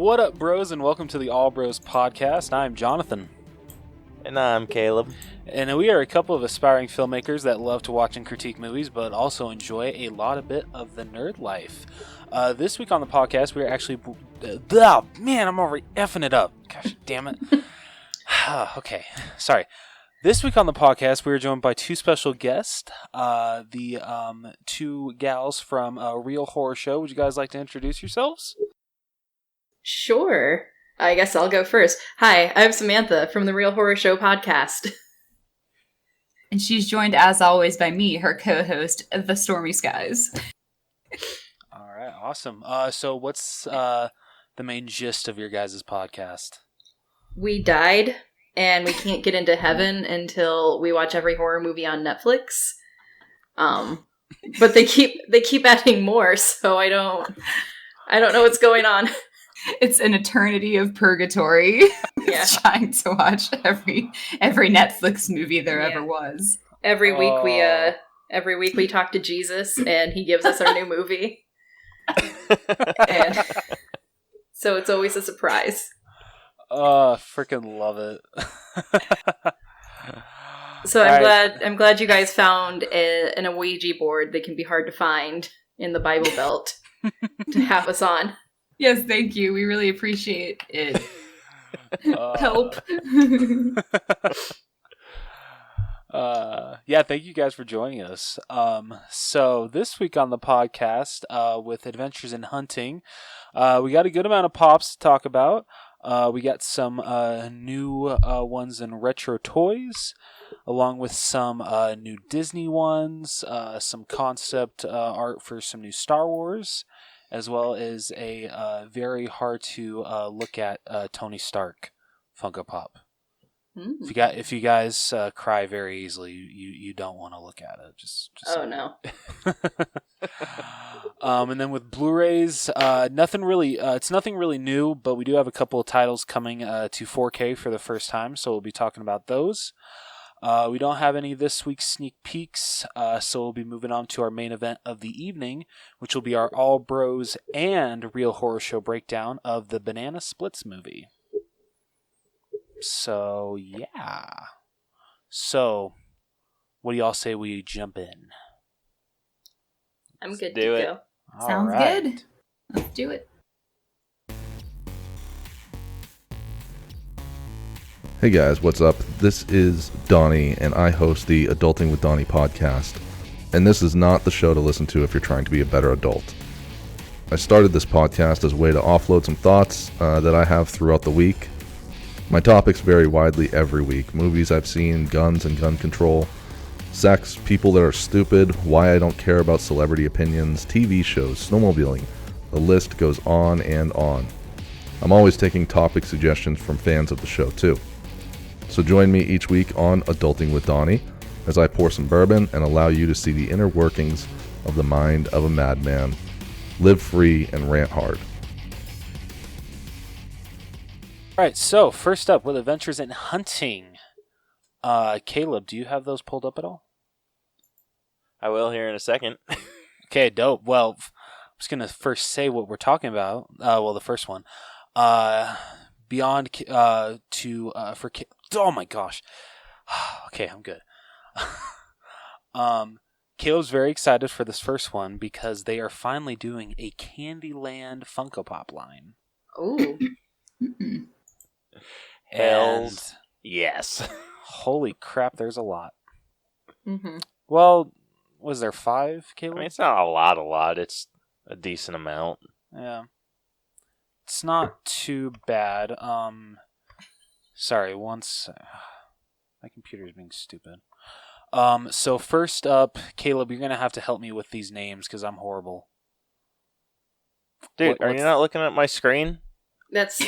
What up, bros, and welcome to the All Bros Podcast. I'm Jonathan. And I'm Caleb. And we are a couple of aspiring filmmakers that love to watch and critique movies, but also enjoy a bit of the nerd life. This week on the podcast, we are actually... man, I'm already effing it up. Gosh, damn it. Okay, sorry. This week on the podcast, we are joined by two special guests, the two gals from Real Horrorshow. Would you guys like to introduce yourselves? Sure. I guess I'll go first. Hi, I'm Samantha from the Real Horrorshow Podcast. And she's joined, as always, by me, her co-host, The Stormy Skies. All right, awesome. So what's the main gist of your guys' podcast? We died, and we can't get into heaven until we watch every horror movie on Netflix. But they keep adding more, so I don't know what's going on. It's an eternity of purgatory. Yeah. Trying to watch every Netflix movie there ever was. Every week we talk to Jesus, and he gives us our new movie. And so it's always a surprise. Freaking love it. So I'm glad you guys found an Ouija board that can be hard to find in the Bible Belt to have us on. Yes, thank you. We really appreciate it. Help. Yeah, thank you guys for joining us. So this week on the podcast, with Adventures in Hunting, we got a good amount of pops to talk about. We got some new ones in retro toys, along with some new Disney ones, some concept art for some new Star Wars, as well as a very hard to look at Tony Stark Funko Pop. Mm. If you guys cry very easily, you don't want to look at it. Just oh no. And then with Blu-rays, nothing really. It's nothing really new, but we do have a couple of titles coming to 4K for the first time, so we'll be talking about those. We don't have any this week's sneak peeks, so we'll be moving on to our main event of the evening, which will be our All Bros and Real Horror Show breakdown of the Banana Splits movie. So, yeah. So, what do y'all say we jump in? I'm good do to it. go. Sounds good. Let's do it. Hey guys, what's up? This is Donnie, and I host the Adulting with Donnie podcast. And this is not the show to listen to if you're trying to be a better adult. I started this podcast as a way to offload some thoughts that I have throughout the week. My topics vary widely every week. Movies I've seen, guns and gun control, sex, people that are stupid, why I don't care about celebrity opinions, TV shows, snowmobiling. The list goes on and on. I'm always taking topic suggestions from fans of the show too. So join me each week on Adulting with Donnie as I pour some bourbon and allow you to see the inner workings of the mind of a madman. Live free and rant hard. Alright, so first up with Adventures in Hunting. Caleb, do you have those pulled up at all? I will here in a second. Okay, dope. Well, I'm just going to first say what we're talking about. The first one. Beyond for... Oh my gosh. Okay, I'm good. Caleb's very excited for this first one because they are finally doing a Candyland Funko Pop line. Ooh. Hells yes. Holy crap, there's a lot. Mm-hmm. Well, was there 5, Caleb? I mean, it's not a lot. It's a decent amount. Yeah. It's not too bad. Sorry, once... my computer's being stupid. So first up, Caleb, you're going to have to help me with these names because I'm horrible. Dude, are you not looking at my screen? That's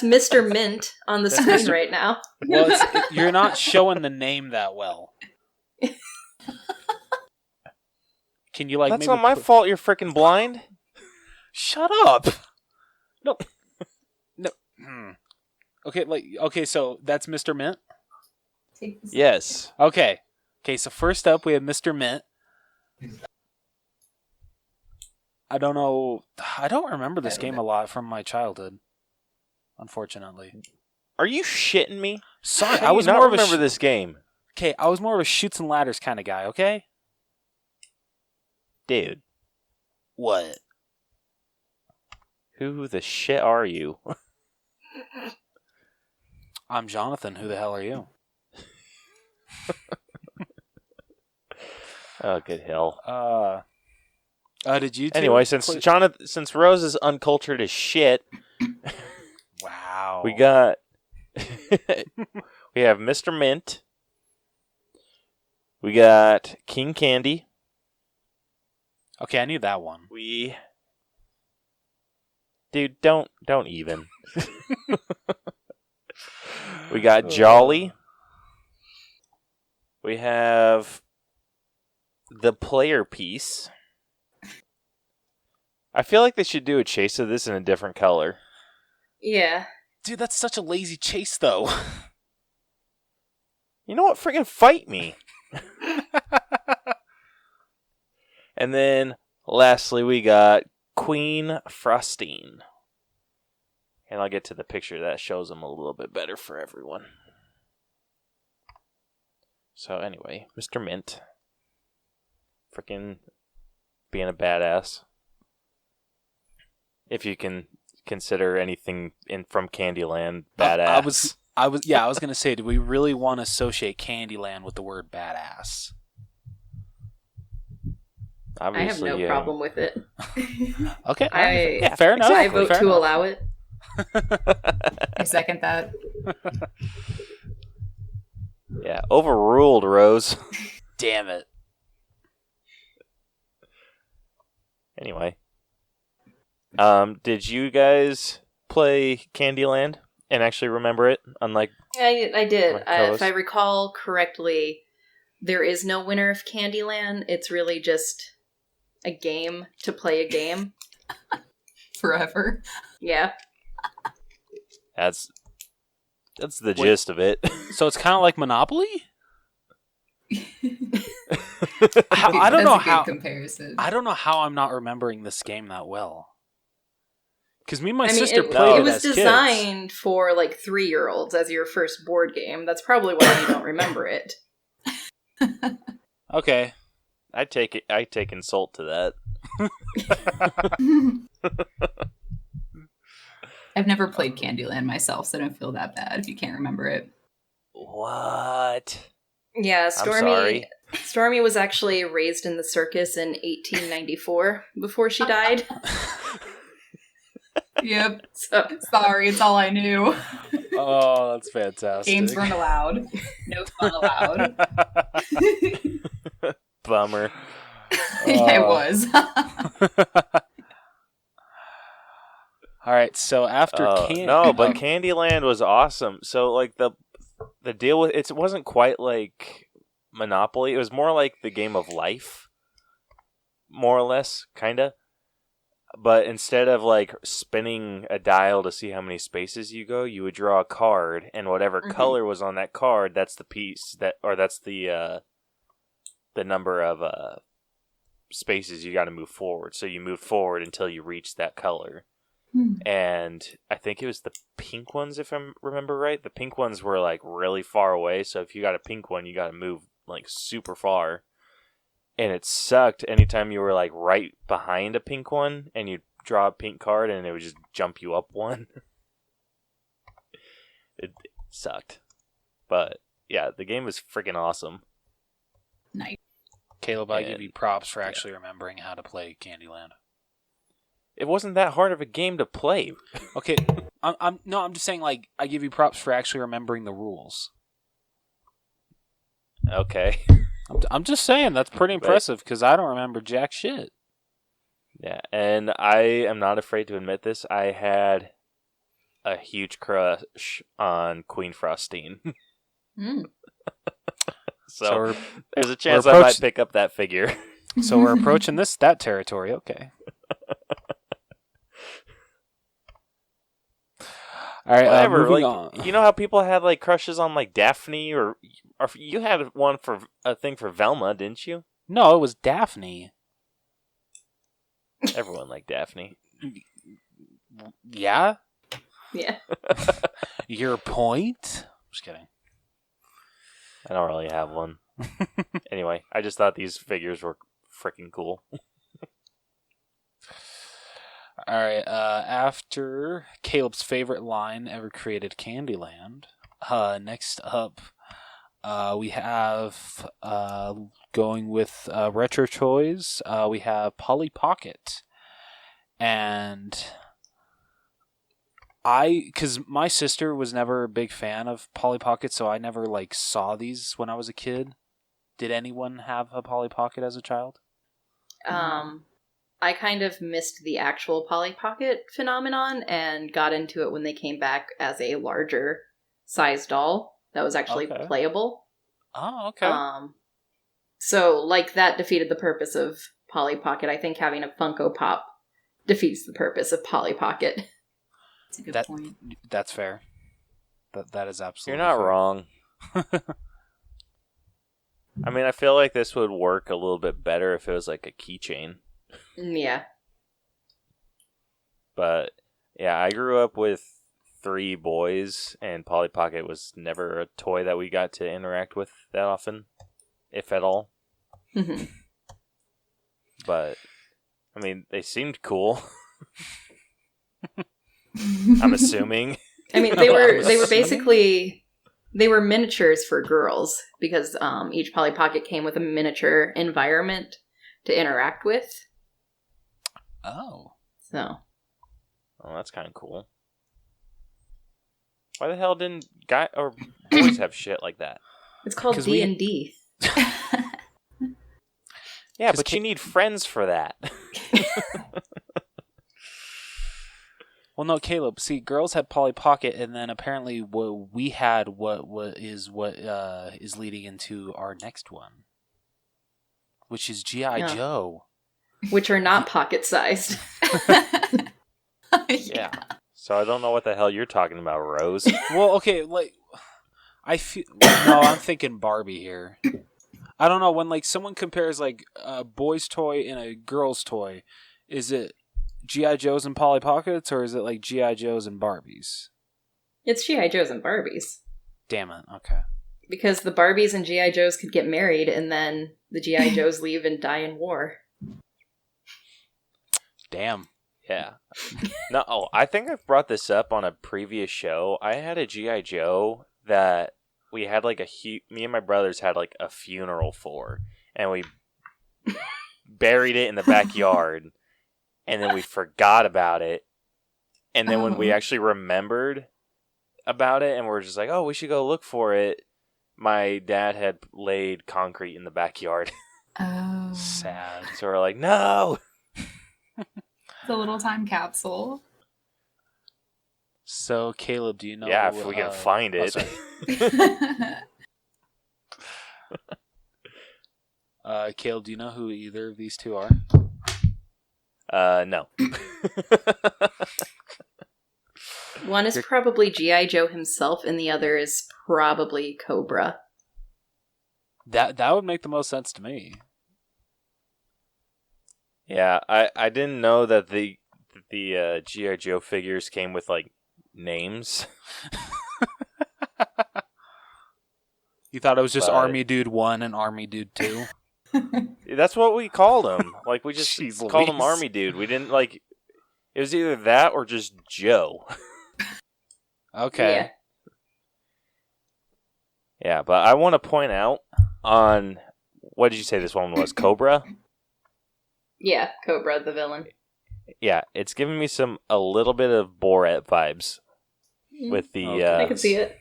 Mr. Mint on the screen right now. Well, you're not showing the name that well. Can you That's not my fault you're freaking blind. Shut up. No. Okay, so that's Mr. Mint? Yes. Okay, so first up we have Mr. Mint. I don't know. I don't remember this game a lot from my childhood, unfortunately. Are you shitting me? Sorry, I was not remember this game. Okay, I was more of a shoots and ladders kind of guy, okay? Dude. What? Who the shit are you? I'm Jonathan. Who the hell are you? Oh, good hell. Did you two Anyway, since Rose is uncultured as shit, wow. we got we have Mr. Mint. We got King Candy. Okay, I knew that one. Dude, don't even. We got Jolly. We have the player piece. I feel like they should do a chase of this in a different color. Yeah. Dude, that's such a lazy chase, though. You know what? Friggin' fight me. And then, lastly, we got Queen Frostine. And I'll get to the picture that shows them a little bit better for everyone. So anyway, Mr. Mint. Frickin' being a badass. If you can consider anything from Candyland badass. I was gonna say, do we really want to associate Candyland with the word badass? Obviously, I have no problem with it. Okay, fair enough. I vote to allow it. I second that. Yeah, overruled, Rose. Damn it. Anyway. Did you guys play Candyland and actually remember it? Unlike I did. If I recall correctly, there is no winner of Candyland. It's really just a game to play a game. Forever. Yeah. That's the gist of it. So it's kind of like Monopoly? I don't know how. Comparison. I don't know how I'm not remembering this game that well. Because me and my sister played it It was as kids. designed for like 3-year-olds as your first board game. That's probably why you don't remember it. Okay. I take insult to that. I've never played Candyland myself, so I don't feel that bad if you can't remember it. What? Yeah, Stormy was actually raised in the circus in 1894 before she died. Yep. So. Sorry, it's all I knew. Oh, that's fantastic. Games weren't allowed. No fun allowed. Bummer. Yeah, it was. All right, so after but Candyland was awesome. So like the deal with it wasn't quite like Monopoly. It was more like the game of life, more or less, kinda. But instead of like spinning a dial to see how many spaces you go, you would draw a card, and whatever color was on that card, that's the piece that's the number of spaces you got to move forward. So you move forward until you reach that color. And I think it was the pink ones, if I remember right. The pink ones were like really far away, so if you got a pink one, you got to move like super far. And it sucked anytime you were like right behind a pink one and you'd draw a pink card and it would just jump you up one. It sucked. But yeah, the game was freaking awesome. Nice. Caleb, I give you props for actually remembering how to play Candyland. It wasn't that hard of a game to play. Okay, I'm just saying, like, I give you props for actually remembering the rules. Okay. I'm just saying, that's pretty impressive, because I don't remember jack shit. Yeah, and I am not afraid to admit this. I had a huge crush on Queen Frostine. So there's a chance I might pick up that figure. So we're approaching that territory, okay. All right, whatever. Moving on. You know how people had like crushes on like Daphne, or you had one for a thing for Velma, didn't you? No, it was Daphne. Everyone liked Daphne. Yeah? Yeah. Your point? Just kidding. I don't really have one. Anyway, I just thought these figures were freaking cool. Alright, after Caleb's favorite line ever created, Candyland, next up, we have, going with retro toys, we have Polly Pocket. And because my sister was never a big fan of Polly Pocket, so I never, saw these when I was a kid. Did anyone have a Polly Pocket as a child? I kind of missed the actual Polly Pocket phenomenon and got into it when they came back as a larger size doll that was actually playable. Oh, okay. So, that defeated the purpose of Polly Pocket. I think having a Funko Pop defeats the purpose of Polly Pocket. That's a good point. That's fair. That is absolutely You're not fair. wrong. I mean, I feel like this would work a little bit better if it was like a keychain. Yeah. But, yeah, I grew up with 3 boys, and Polly Pocket was never a toy that we got to interact with that often, if at all. Mm-hmm. But, I mean, they seemed cool. I'm assuming. I mean, they were basically... They were miniatures for girls, because each Polly Pocket came with a miniature environment to interact with. Oh. So. Oh, that's kind of cool. Why the hell didn't boys have shit like that? It's called D&D. Yeah, but you need friends for that. Well, no, Caleb. See, girls had Polly Pocket, and then apparently what we had is leading into our next one, which is G.I. Joe, which are not pocket-sized. Yeah. So I don't know what the hell you're talking about, Rose. Well, okay, I'm thinking Barbie here. I don't know, when someone compares a boy's toy and a girl's toy, is it G.I. Joes and Polly Pockets, or is it G.I. Joes and Barbies? It's G.I. Joes and Barbies. Damn it, okay. Because the Barbies and G.I. Joes could get married, and then the G.I. Joes leave and die in war. Damn. Yeah. No, I think I've brought this up on a previous show. I had a G.I. Joe that we had me and my brothers had a funeral for, and we buried it in the backyard, and then we forgot about it, and then when we actually remembered about it, and we're just like, oh, we should go look for it, my dad had laid concrete in the backyard. Oh. Sad. So we're like, no! The little time capsule. So, Caleb, do you know... Yeah, if we can find it. Caleb, do you know who either of these two are? No. One is probably G.I. Joe himself, and the other is probably Cobra. That would make the most sense to me. Yeah, I didn't know that the G.I. Joe figures came with names. You thought it was just Army Dude 1 and Army Dude 2? That's what we called them. We just Jeez called him Louise. Army Dude. We didn't it was either that or just Joe. Okay. Yeah, but I want to point out on, what did you say this one was? Cobra? Yeah, Cobra, the villain. Yeah, it's giving me a little bit of Borat vibes with the I can see it.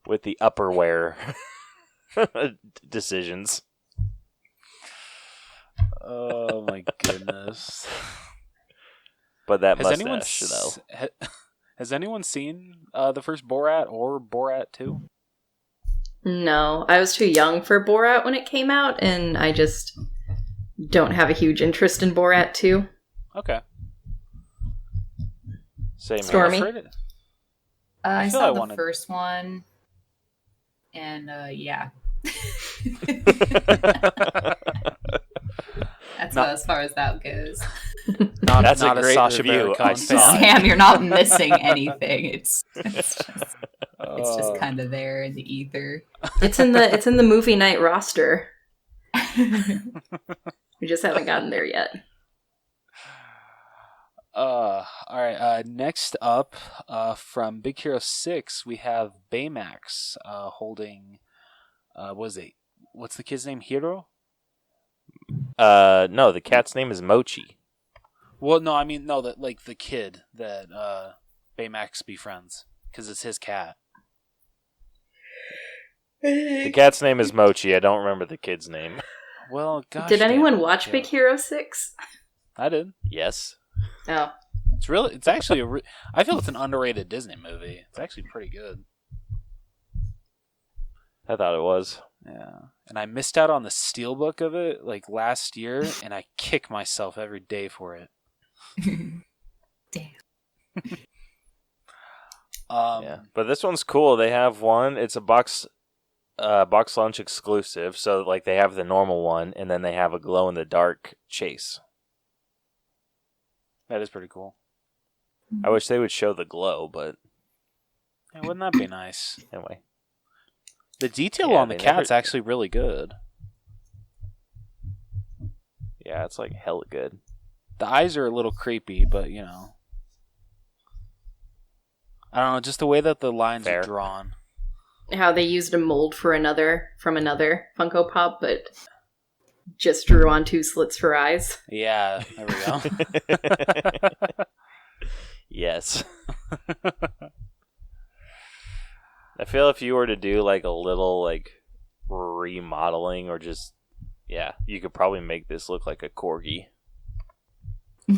with the upperwear decisions. Oh my goodness. But that mustache, though. Has anyone seen the first Borat or Borat 2? No, I was too young for Borat when it came out, and I just don't have a huge interest in Borat 2. Okay. Same Stormy? here. I feel saw I the wanted- first one, and yeah. That's Not- as far as that goes. That's not a great Sacha review. Baron Cohen I fan. saw it. Sam, you're not missing anything. It's just Uh, kind of there in the ether. It's in the movie night roster. We just haven't gotten there yet. all right. Next up, from Big Hero 6, we have Baymax holding. What's the kid's name? Hiro? No, the cat's name is Mochi. Well, no, I mean no. That like the kid that Baymax befriends, because it's his cat. The cat's name is Mochi. I don't remember the kid's name. Well, gosh. Did damn anyone it, watch yeah. Big Hero 6? I did. Yes. Oh. It's actually I feel it's an underrated Disney movie. It's actually pretty good. I thought it was. Yeah. And I missed out on the steelbook of it like last year, and I kick myself every day for it. Damn. Yeah. But this one's cool. They have one. It's a box lunch exclusive. So like they have the normal one, and then they have a glow in the dark chase. That is pretty cool. I wish they would show the glow, but Yeah, wouldn't that be nice? anyway. The detail Yeah, on the they cat's never- actually really good. Yeah, it's like hella good. The eyes are a little creepy, but you know. I don't know, just the way that the lines Fair. are drawn. How they used a mold from another Funko Pop, but just drew on 2 slits for eyes. Yeah, there we go. Yes. I feel if you were to do like a little like remodeling or just you could probably make this look like a corgi.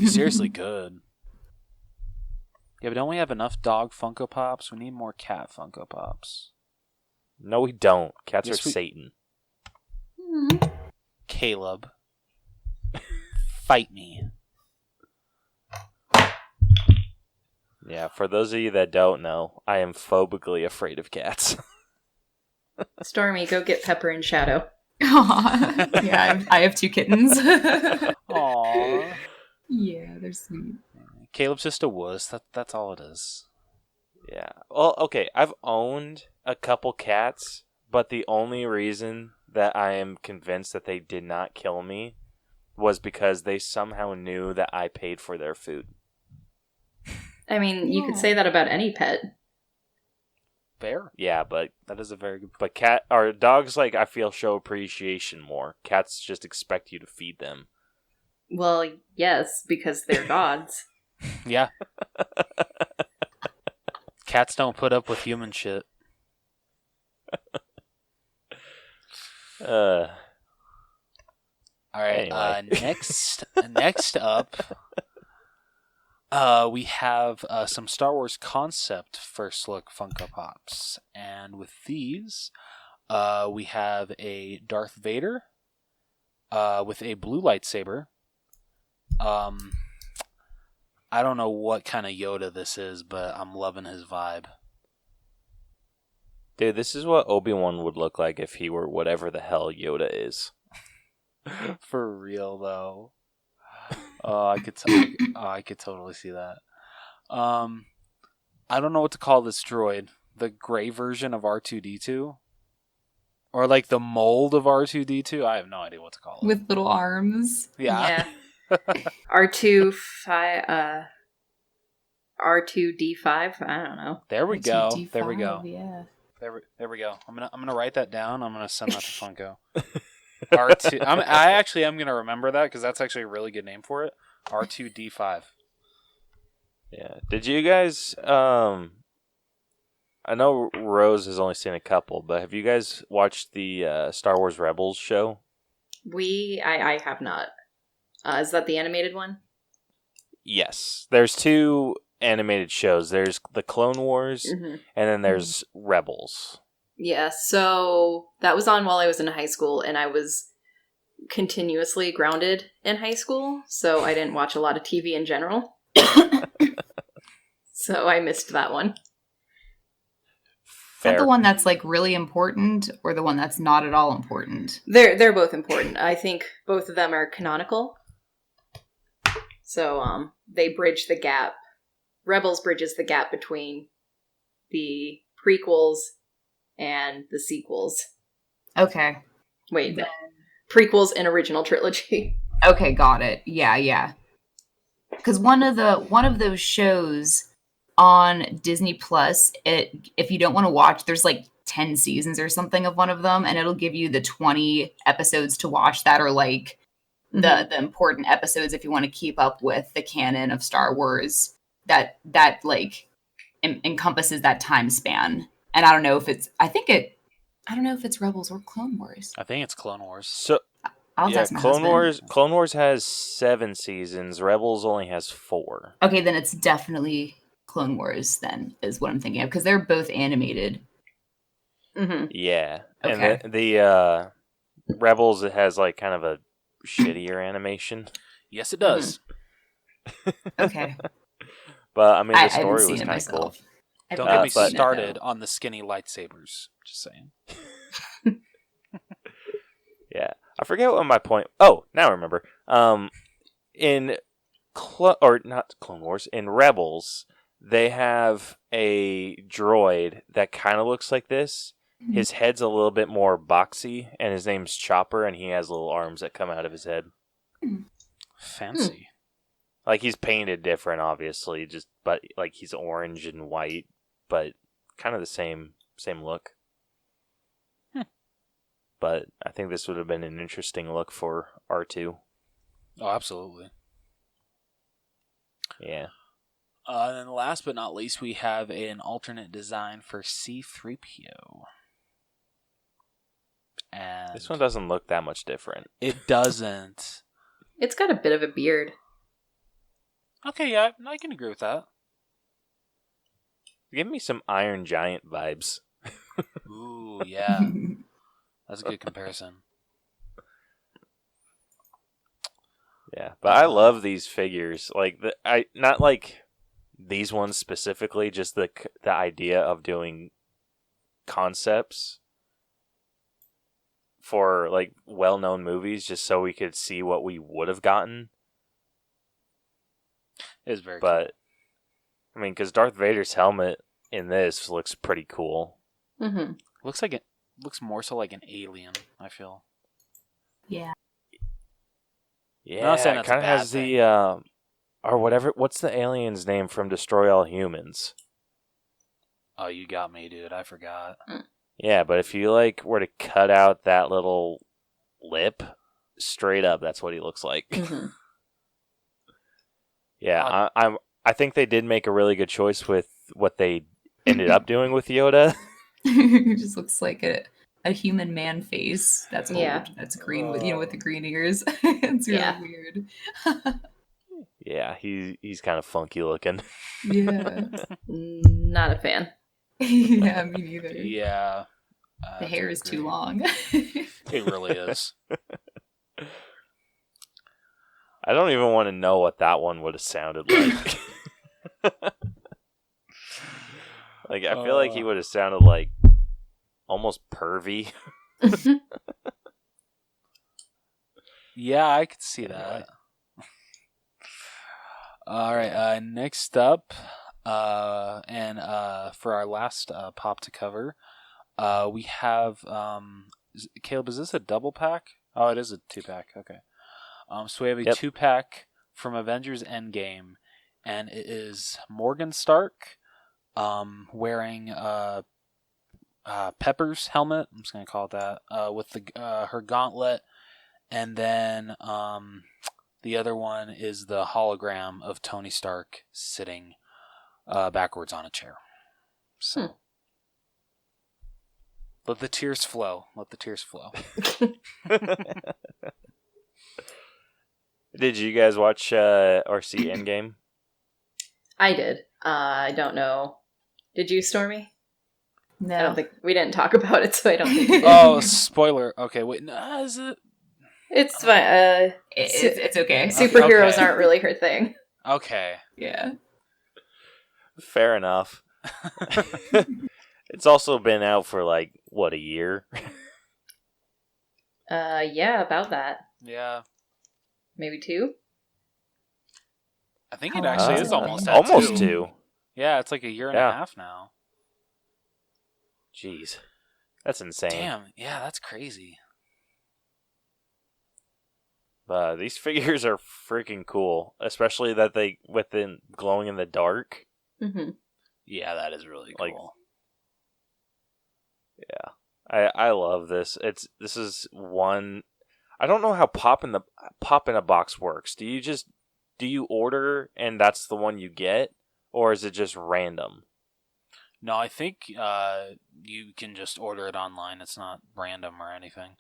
Seriously good. Yeah, but don't we have enough dog Funko Pops? We need more cat Funko Pops. No, we don't. Cats Yes, are we- Satan. Caleb. Fight me. Yeah, for those of you that don't know, I am phobically afraid of cats. Stormy, go get Pepper and Shadow. Aw. Yeah, I have 2 kittens. Aww. Yeah, they're sweet. Caleb's just a wuss. That's all it is. Yeah. Well, okay, I've owned a couple cats, but the only reason that I am convinced that they did not kill me was because they somehow knew that I paid for their food. I mean, you could say that about any pet. Fair. Yeah, but That is a very good But cat or dogs, like I feel, show appreciation more. Cats just expect you to feed them. Well, yes, because they're gods. Yeah. Cats don't put up with human shit. Uh, All right. Anyway. Next up, we have some Star Wars concept first look Funko Pops, and with these, we have a Darth Vader, with a blue lightsaber. I don't know what kind of Yoda this is, but I'm loving his vibe. dude, this is what Obi-Wan would look like if he were whatever the hell Yoda is. For real though. I could totally see that. I don't know what to call this droid. The gray version of R2-D2, or like the mold of R2-D2. I have no idea what to call it. With little arms. Yeah. R2, R2D5. I don't know. There we go. R2D5, There we go. Yeah. There we go. I'm gonna write that down. I'm gonna send that to Funko. R2. I actually am gonna remember that because that's actually a really good name for it. R2D5. Yeah. Did you guys? I know Rose has only seen a couple, but have you guys watched the Star Wars Rebels show? I have not. Is that the animated one? Yes. There's 2 animated shows. There's the Clone Wars, Mm-hmm. and then there's Rebels. Yeah, so that was on while I was in high school, and I was continuously grounded in high school, so I didn't watch a lot of TV in general. So I missed that one. that the one that's like really important or the one that's not at all important? They're both important. I think both of them are canonical. So they bridge the gap. Rebels bridges the gap between the prequels and the sequels. Okay. Wait, prequels and original trilogy. Okay, got it. Yeah. Because one of those shows on Disney Plus, if you don't want to watch, there's like 10 seasons or something of one of them, and it'll give you the 20 episodes to watch that are like the important episodes if you want to keep up with the canon of Star Wars that like encompasses that time span. And I don't know if it's Rebels or Clone Wars. I think it's Clone Wars. So I'll ask my Clone husband. Clone Wars has 7 seasons. Rebels only has 4. Okay, then it's definitely Clone Wars. Then is what I'm thinking of because they're both animated. Mm-hmm. Yeah, Okay. and the Rebels, it has like kind of a shittier animation. Yes, it does. Okay. But I mean, the I haven't story seen was it kind of cool. myself. Don't get me but- started on the skinny lightsabers. Just saying. Yeah, I forget what my point. Oh, now I remember. In not Clone Wars, in Rebels, they have a droid that kind of looks like this. His head's a little bit more boxy, and his name's Chopper, and he has little arms that come out of his head. Fancy. Like, he's painted different, obviously, but like he's orange and white, but kind of the same look. But I think this would have been an interesting look for R2. Oh, absolutely. Yeah. And then last but not least, we have an alternate design for C-3PO. And This one doesn't look that much different. it doesn't. It's got a bit of a beard. Okay, yeah, I can agree with that. Give me some Iron Giant vibes. Ooh, yeah. That's a good comparison. Yeah, but I love these figures. Like not like these ones specifically, just the idea of doing concepts for like well-known movies, just so we could see what we would have gotten. It is very But I mean, because Darth Vader's helmet in this looks pretty cool. Mm-hmm. cool. Looks more so like an alien, I feel. Yeah. Yeah, not saying it that's a kind of bad has thing. the or whatever. What's the alien's name from Destroy All Humans? Oh, you got me, dude. I forgot. Yeah, but if you like were to cut out that little lip, straight up, that's what he looks like. Mm-hmm. Yeah, I think they did make a really good choice with what they ended up doing with Yoda. It just looks like a human man face. That's old. Yeah. That's green with with the green ears. It's really Yeah. weird. Yeah, he's kind of funky looking. Yeah. Not a fan. Yeah, me neither. Yeah. The hair is too long. It really is. I don't even want to know what that one would have sounded like. Like, I feel like he would have sounded like almost pervy. Yeah, I could see that. All right. Next up, and for our last pop to cover, we have Caleb. Is this a double pack? Oh, it is a 2-pack. Okay. So we have a 2-pack from Avengers Endgame, and it is Morgan Stark, wearing Pepper's helmet. I'm just gonna call it that. With her gauntlet. And then the other one is the hologram of Tony Stark sitting backwards on a chair. So let the tears flow. Let the tears flow. Did you guys watch or see Endgame? I did. I don't know. Did you, Stormy? No. I don't think we didn't talk about it, so I don't think we did. Oh, spoiler. Okay, wait. No, is it? It's fine. It's okay. Superheroes Okay. aren't really her thing. Okay. Yeah. Fair enough. It's also been out for like what, a year? Yeah, about that. Yeah. Maybe 2. I think How it long actually has is it almost been? at Almost 2. 2. Yeah, it's like a year and Yeah. a half now. Jeez, that's insane. Damn, yeah, that's crazy. These figures are freaking cool, especially that they with them glowing in the dark. Mm-hmm. Yeah, that is really Like- cool. Yeah, I love this. This is one. I don't know how pop in a box works. Do you order and that's the one you get, or is it just random? No, I think you can just order it online. It's not random or anything,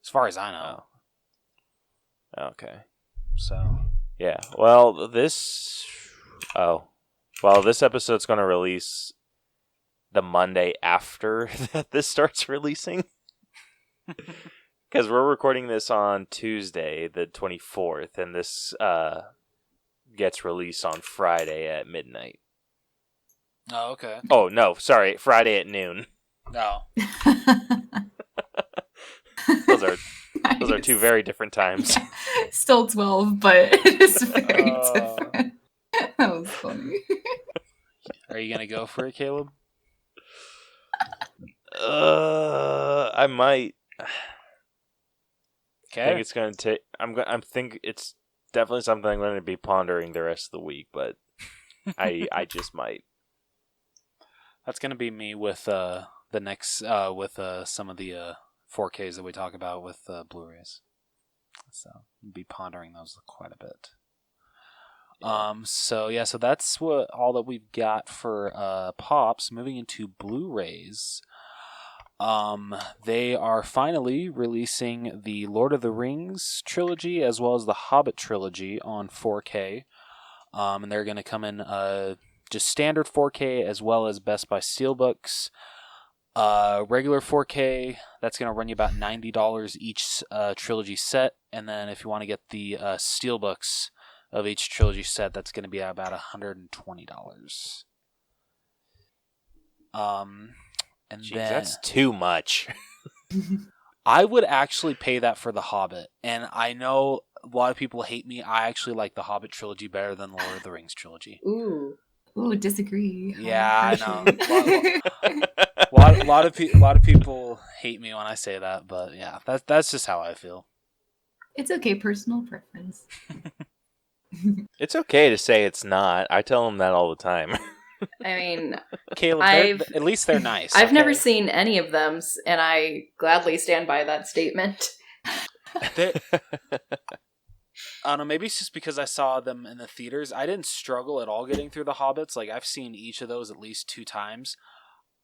as far as I know. Okay. So Yeah. Well, this episode's going to release the Monday after that this starts releasing. Because we're recording this on Tuesday, the 24th, and this gets released on Friday at midnight. Oh, okay. Oh, no, sorry, Friday at noon. No. Those are two very different times. Still 12, but it is very Oh. different. That was funny. Are you gonna go for it, Caleb? I might. I think Okay. it's going to take. I think it's definitely something I'm going to be pondering the rest of the week, but I just might. That's gonna be me with the next with some of the 4Ks that we talk about with Blu-rays. So I'll be pondering those quite a bit. So that's all that we've got for Pops. Moving into Blu-rays. They are finally releasing the Lord of the Rings trilogy as well as the Hobbit trilogy on 4K. And they're going to come in just standard 4K as well as Best Buy Steelbooks. Regular 4K, that's going to run you about $90 each trilogy set. And then if you want to get the Steelbooks of each trilogy set, that's going to be about $120. And Jeez, then that's too much. I would actually pay that for The Hobbit. And I know a lot of people hate me. I actually like the Hobbit trilogy better than the Lord of the Rings trilogy. Ooh. Ooh, disagree. Yeah, I know. know. A lot of people hate me when I say that, but yeah, that's just how I feel. It's okay, personal preference. It's okay to say it's not. I tell them that all the time. I mean, Caleb, at least they're nice. I've okay? never seen any of them, and I gladly stand by that statement. I don't know, maybe it's just because I saw them in the theaters. I didn't struggle at all getting through the Hobbits. Like, I've seen each of those at least 2 times.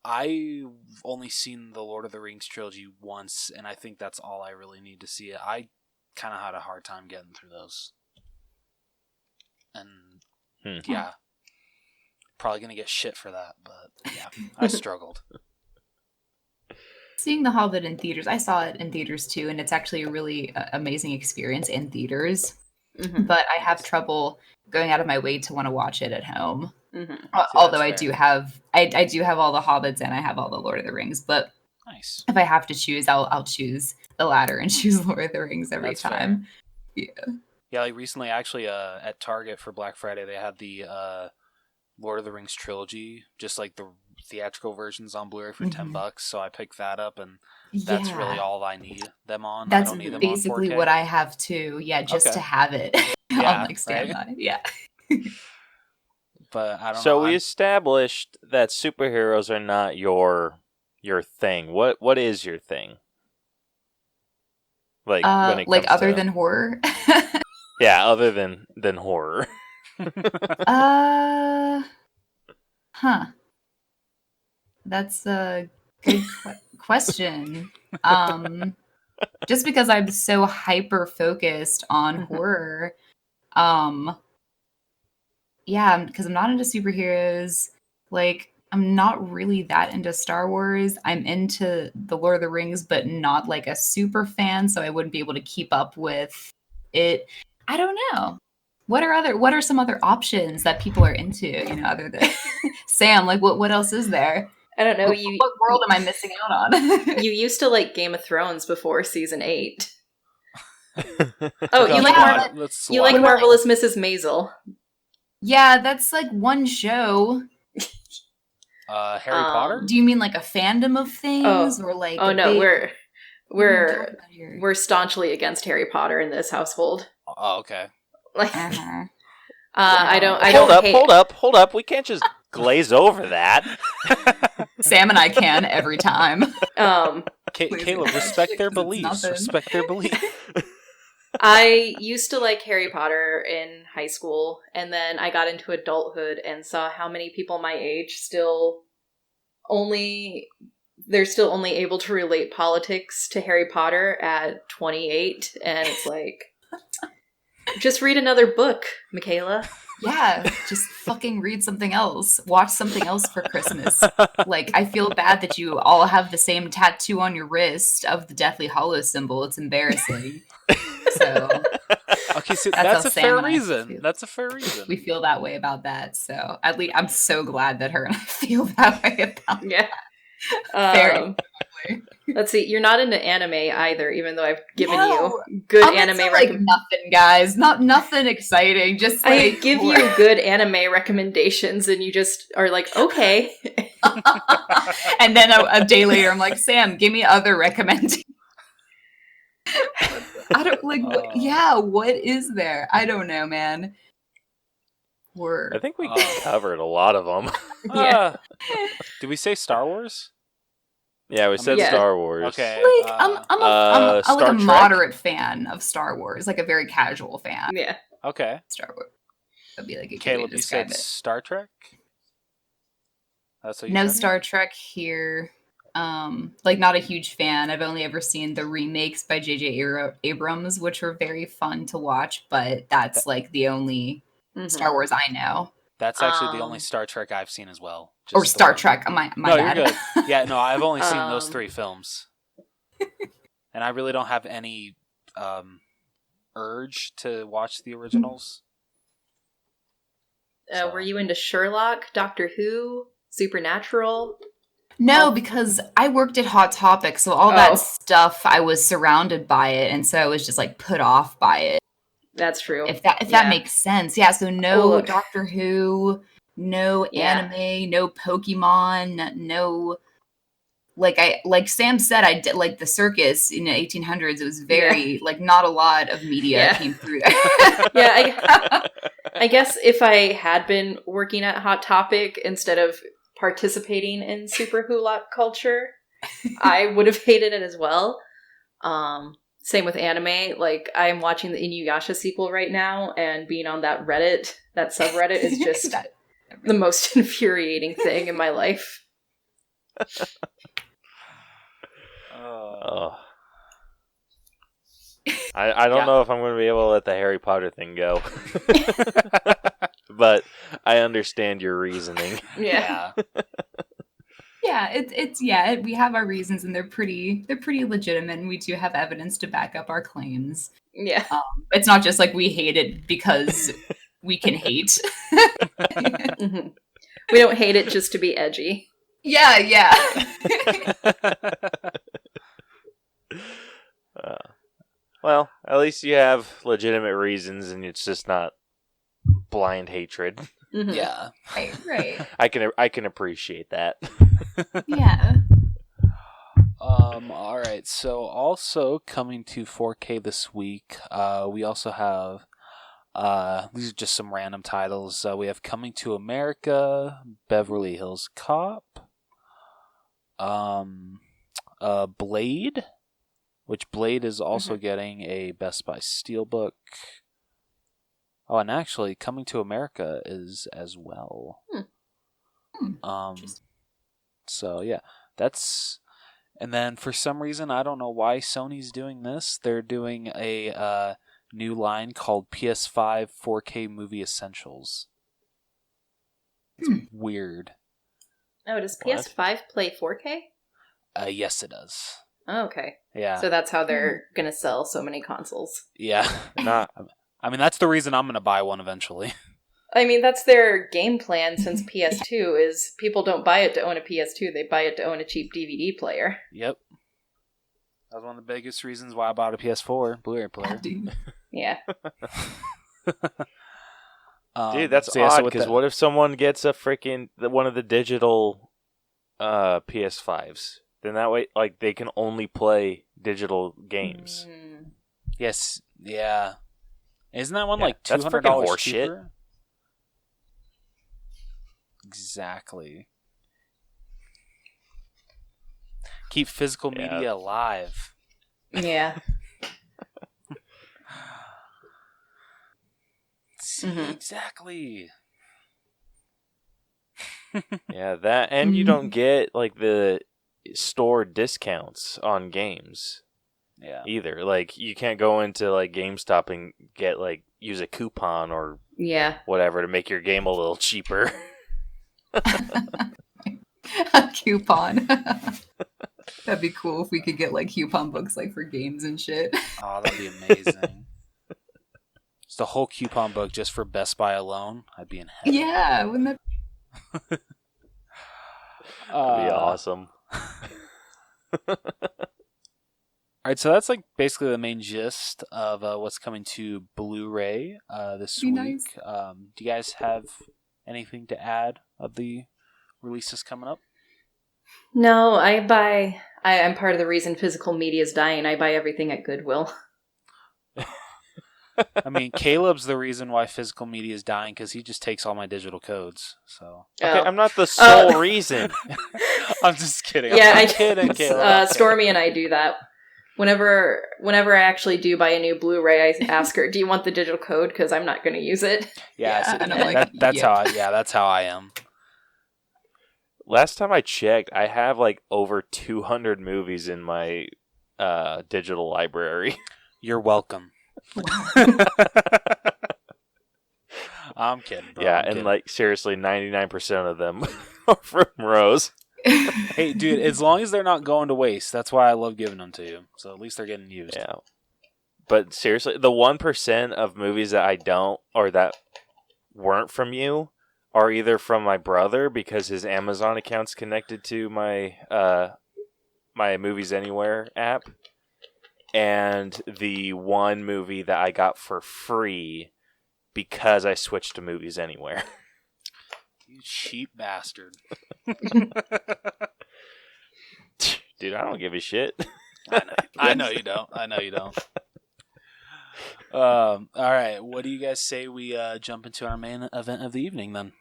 I've only seen the Lord of the Rings trilogy once, and I think that's all I really need to see it. I kind of had a hard time getting through those. And, yeah. Probably going to get shit for that, but yeah, I struggled. Seeing The Hobbit in theaters, I saw it in theaters too, and it's actually a really amazing experience in theaters. Mm-hmm. But I have trouble going out of my way to want to watch it at home. Mm-hmm. Although I fair. do have, I do have all the Hobbits and I have all the Lord of the Rings. But Nice. if I have to choose, I'll choose the latter and choose Lord of the Rings every That's time. fair. Yeah, like recently, actually, at Target for Black Friday, they had the Lord of the Rings trilogy, just like the theatrical versions on Blu-ray for $10. So I picked that up, and that's Yeah. really all I need them on. That's I don't need them basically on 4K. what I have too. Yeah, just Okay. to have it. Yeah, I'll like stand right? by. Yeah. But I don't know. So we I'm- established that superheroes are not your thing. What is your thing? Like when it like comes other to, than horror. yeah, other than horror. Huh. That's a good question. Just because I'm so hyper focused on horror. Yeah, because I'm not into superheroes. Like, I'm not really that into Star Wars. I'm into the Lord of the Rings, but not like a super fan, so I wouldn't be able to keep up with it. I don't know. What are some other options that people are into, other than Sam, like what else is there? I don't know. You What world am I missing out on? you used to like Game of Thrones before season 8. Oh, God, you like yeah. you like Marvelous Mrs. Maisel. Yeah, that's like one show. Harry Potter? Do you mean like a fandom of things, or like? Oh no, we're we're staunchly against Harry Potter in this household. Oh, okay. Like, Uh-huh. I don't hate. Hold up. We can't just glaze over that. Sam and I can every time. Caleb, respect their beliefs. Respect their beliefs. I used to like Harry Potter in high school, and then I got into adulthood and saw how many people my age they're still only able to relate politics to Harry Potter at 28, and it's like, just read another book, Michaela. Yeah, just fucking read something else. Watch something else for Christmas. Like, I feel bad that you all have the same tattoo on your wrist of the Deathly Hallows symbol. It's embarrassing. So, Okay, so That's that's how a Sam fair and I reason. feel. That's a fair reason. we feel that way about that. So, at least I'm so glad that her and I feel that way about Yeah. Very Let's see. You're not into anime either, even though I've given No, you good I'm anime into, like, recommendations. nothing, guys. Nothing exciting. Just I like give you good anime recommendations, and you just are like, okay. and then a day later, I'm like, Sam, give me other recommendations. I don't like. What is there? I don't know, man. I think we covered a lot of them. Yeah. Did we say Star Wars? Yeah, we said Yeah. Star Wars. Okay. Like I'm like Star a Trek? moderate fan of Star Wars, like a very casual fan. Yeah. Okay. Of Star Wars. That'd be like a good way Caleb, to you describe said it. Star Trek? That's what you No said? Star Trek here. Like not a huge fan. I've only ever seen the remakes by J.J. Abrams, which were very fun to watch, but that's like the only Mhm. Star Wars I know. That's actually the only Um, Star Trek I've seen as well. Or Just the Star one. Trek. My No, bad. you're good. Yeah, no, I've only seen those Um, 3 films. And I really don't have any urge to watch the originals. Were you into Sherlock, Doctor Who, Supernatural? No, because I worked at Hot Topic, so all that stuff I was surrounded by it, and so I was just like put off by it. That's true. If that Yeah. makes sense. Yeah, so no Look. Doctor Who, no Yeah. anime, no Pokemon, no like Sam said, I did like the circus in the 1800s. It was very like not a lot of media Yeah. came through there. Yeah, I guess if I had been working at Hot Topic instead of participating in super hula culture, I would have hated it as well. Same with anime. Like, I'm watching the Inuyasha sequel right now, and being on that subreddit is just the most infuriating thing in my life. Oh. I don't know if I'm going to be able to let the Harry Potter thing go. But I understand your reasoning. Yeah. Yeah, we have our reasons, and they're pretty legitimate, and we do have evidence to back up our claims. Yeah. It's not just like we hate it because we can hate. Mhm. We don't hate it just to be edgy. Yeah. Well, at least you have legitimate reasons, and it's just not blind hatred. Mhm. Yeah. Right. I can appreciate that. Yeah. All right. So also coming to 4K this week, we also have these are just some random titles. We have Coming to America, Beverly Hills Cop, Blade, which Blade is also getting a Best Buy Steelbook. Oh, and actually, Coming to America is as well. So yeah, that's. And then for some reason, I don't know why Sony's doing this. They're doing a new line called PS5 4K Movie Essentials. It's weird. Oh, does What? PS5 play 4K? Yes, it does. Oh, okay. Yeah. So that's how they're going to sell so many consoles. Yeah. Not I mean, that's the reason I'm going to buy one eventually. I mean, that's their game plan since PS2 is people don't buy it to own a PS2, they buy it to own a cheap DVD player. Yep. That was one of the biggest reasons why I bought a PS4 Blu-ray player. Yeah. Dude, that's odd, because what if someone gets a freaking one of the digital PS5s? Then that way, like, they can only play digital games. Yes, yeah. Isn't that one like $200 that's freaking horse cheaper? shit. Exactly. Keep physical media alive. Yeah. Exactly. Yeah, that, and you don't get like the store discounts on games. Yeah. Either. Like, you can't go into like GameStop and get like use a coupon or whatever to make your game a little cheaper. A coupon. That'd be cool if we could get like coupon books like for games and shit. Oh, that'd be amazing. It's the whole coupon book just for Best Buy alone. I'd be in heaven. Yeah, wouldn't that That'd be awesome. Alright, so that's like basically the main gist of what's coming to Blu-ray this week. Nice. Do you guys have anything to add of the releases coming up? No, I'm part of the reason physical media is dying. I buy everything at Goodwill. I mean, Caleb's the reason why physical media is dying, because he just takes all my digital codes. So okay, I'm not the sole reason. I'm just kidding. Yeah, I'm kidding, Caleb. Stormy and I do that. Whenever I actually do buy a new Blu-ray, I ask her, "Do you want the digital code? Because I'm not going to use it." Yeah, and I'm like, that's how I am. Last time I checked, I have like over 200 movies in my digital library. You're welcome. I'm kidding, bro. Yeah, and like seriously, 99% of them are from Rose. Hey, dude, as long as they're not going to waste, that's why I love giving them to you. So at least they're getting used. Yeah. But seriously, the 1% of movies that I don't, or that weren't from you, are either from my brother because his Amazon account's connected to my my Movies Anywhere app, and the one movie that I got for free because I switched to Movies Anywhere. You cheap bastard. Dude, I don't give a shit. I know you don't. All right, what do you guys say we jump into our main event of the evening then?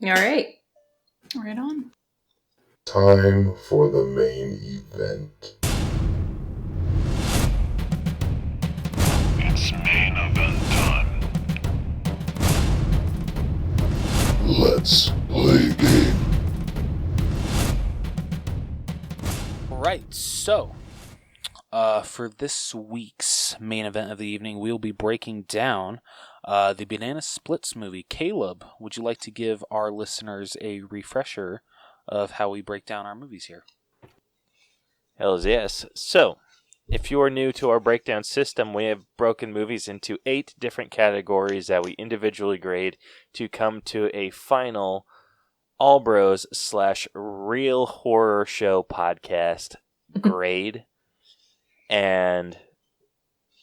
All right. Right on. Time for the main event. It's main event time. Let's play a game. Right, so for this week's main event of the evening, we'll be breaking down the Banana Splits movie. Caleb, would you like to give our listeners a refresher of how we break down our movies here? Hells yes. So, if you are new to our breakdown system, we have broken movies into 8 different categories that we individually grade to come to a final All Bros / Real Horror Show Podcast grade. And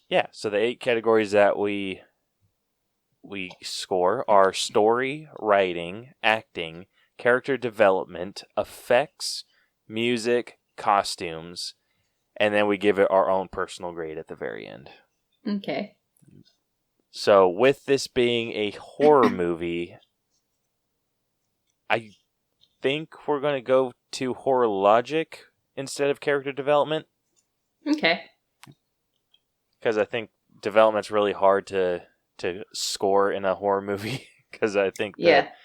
yeah, so the 8 categories that we score are story, writing, acting, character development, effects, music, costumes, and then we give it our own personal grade at the very end. Okay. So with this being a horror movie, I think we're going to go to horror logic instead of character development. Okay. Because I think development's really hard to score in a horror movie. Because I think that,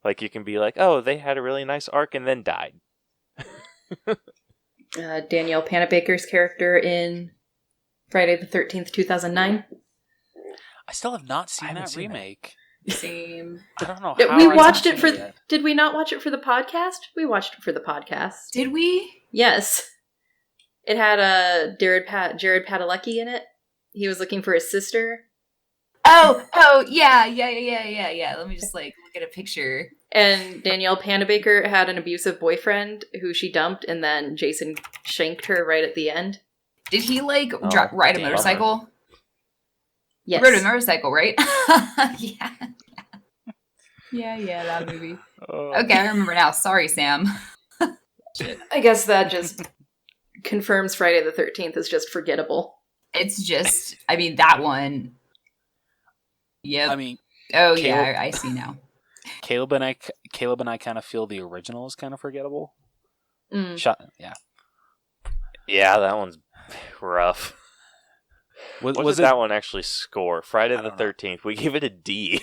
like, you can be like, oh, they had a really nice arc and then died. Danielle Panabaker's character in Friday the 13th, 2009. I still have not seen that remake. Same. I don't know how we I watched it haven't for... seen it yet. Did we not watch it for the podcast? We watched it for the podcast. Did we? Yes. It had Jared Padalecki in it. He was looking for his sister. Yeah. Let me just like look at a picture. And Danielle Panabaker had an abusive boyfriend who she dumped, and then Jason shanked her right at the end. Did he like Oh, ride a damn. motorcycle? Yes. He rode a motorcycle, right? Yeah, that movie. Okay, I remember now. Sorry, Sam. I guess that just confirms Friday the 13th is just forgettable. It's just, I mean, that one. Yep. I mean, Oh, Caleb- yeah, I see now. Caleb and I kind of feel the original is kind of forgettable. Mm. Yeah, that one's rough. What did that one actually score? Friday the 13th. We gave it a D.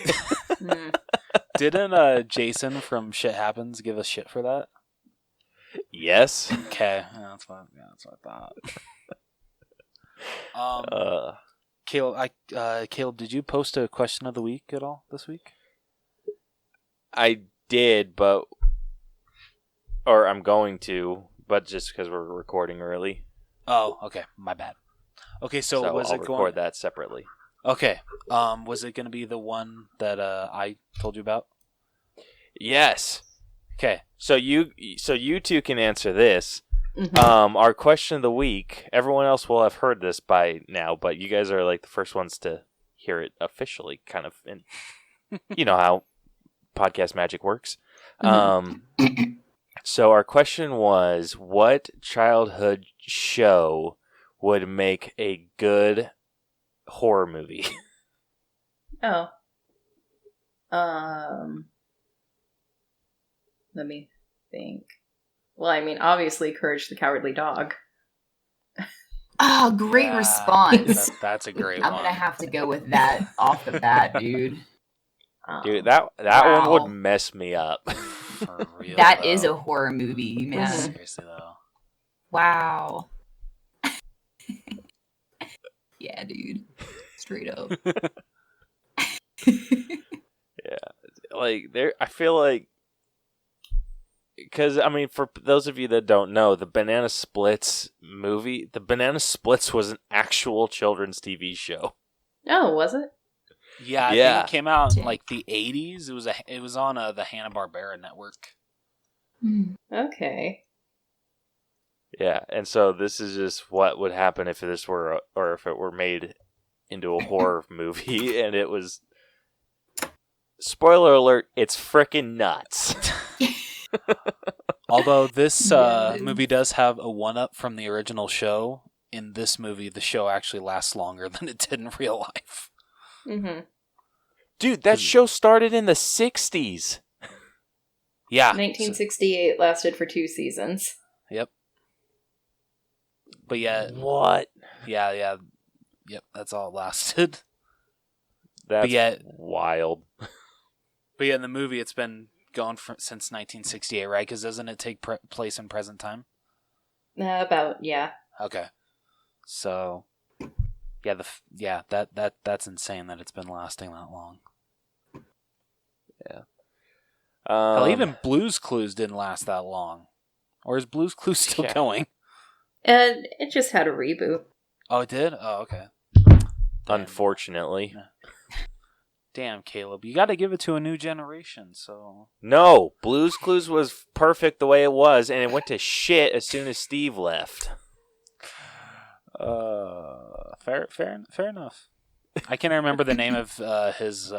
Didn't Jason from Shit Happens give us shit for that? Yes. Okay, that's what I thought. Caleb, did you post a question of the week at all this week? I did, or I'm going to, but just because we're recording early. Oh, okay, my bad. Okay, so was I'll it record that separately. Okay, was it going to be the one that I told you about? Yes. Okay. So you two can answer this. Mm-hmm. Our question of the week. Everyone else will have heard this by now, but you guys are like the first ones to hear it officially. Kind of, and you know how podcast magic works. So our question was, what childhood show would make a good horror movie? Oh. Let me think. Well, I mean, obviously, Courage the Cowardly Dog. Oh, great Yeah, response. That's a great I'm one. gonna have to go with that off the bat, dude. Dude, that Wow. one would mess me up. For real, That though. is a horror movie, man. Seriously, though. Wow. Yeah, dude. Straight up. Like I feel like, because I mean, for those of you that don't know, the Banana Splits movie, the Banana Splits was an actual children's TV show. Oh, was it? Yeah, I think it came out in like the 80s. It was on the Hanna-Barbera network. Okay. Yeah, and so this is just what would happen if this were, or if it were made into a horror movie, and it was. Spoiler alert! It's frickin' nuts. Although this movie does have a one-up from the original show. In this movie, the show actually lasts longer than it did in real life. Mm-hmm. Dude, that show started in the 60s. Yeah. 1968 lasted for 2 seasons. Yep. But yeah. What? Yeah. Yep, that's all it lasted. That's wild. But yeah, in the movie, it's been going since 1968, right? Because doesn't it take place in present time? Yeah. Okay. So, yeah, that's insane that it's been lasting that long. Yeah. Hell, even Blue's Clues didn't last that long. Or is Blue's Clues still going? And it just had a reboot. Oh, it did? Oh, okay. Unfortunately. Damn, Caleb. You got to give it to a new generation, so... No, Blue's Clues was perfect the way it was, and it went to shit as soon as Steve left. Fair enough. I can't remember the name of his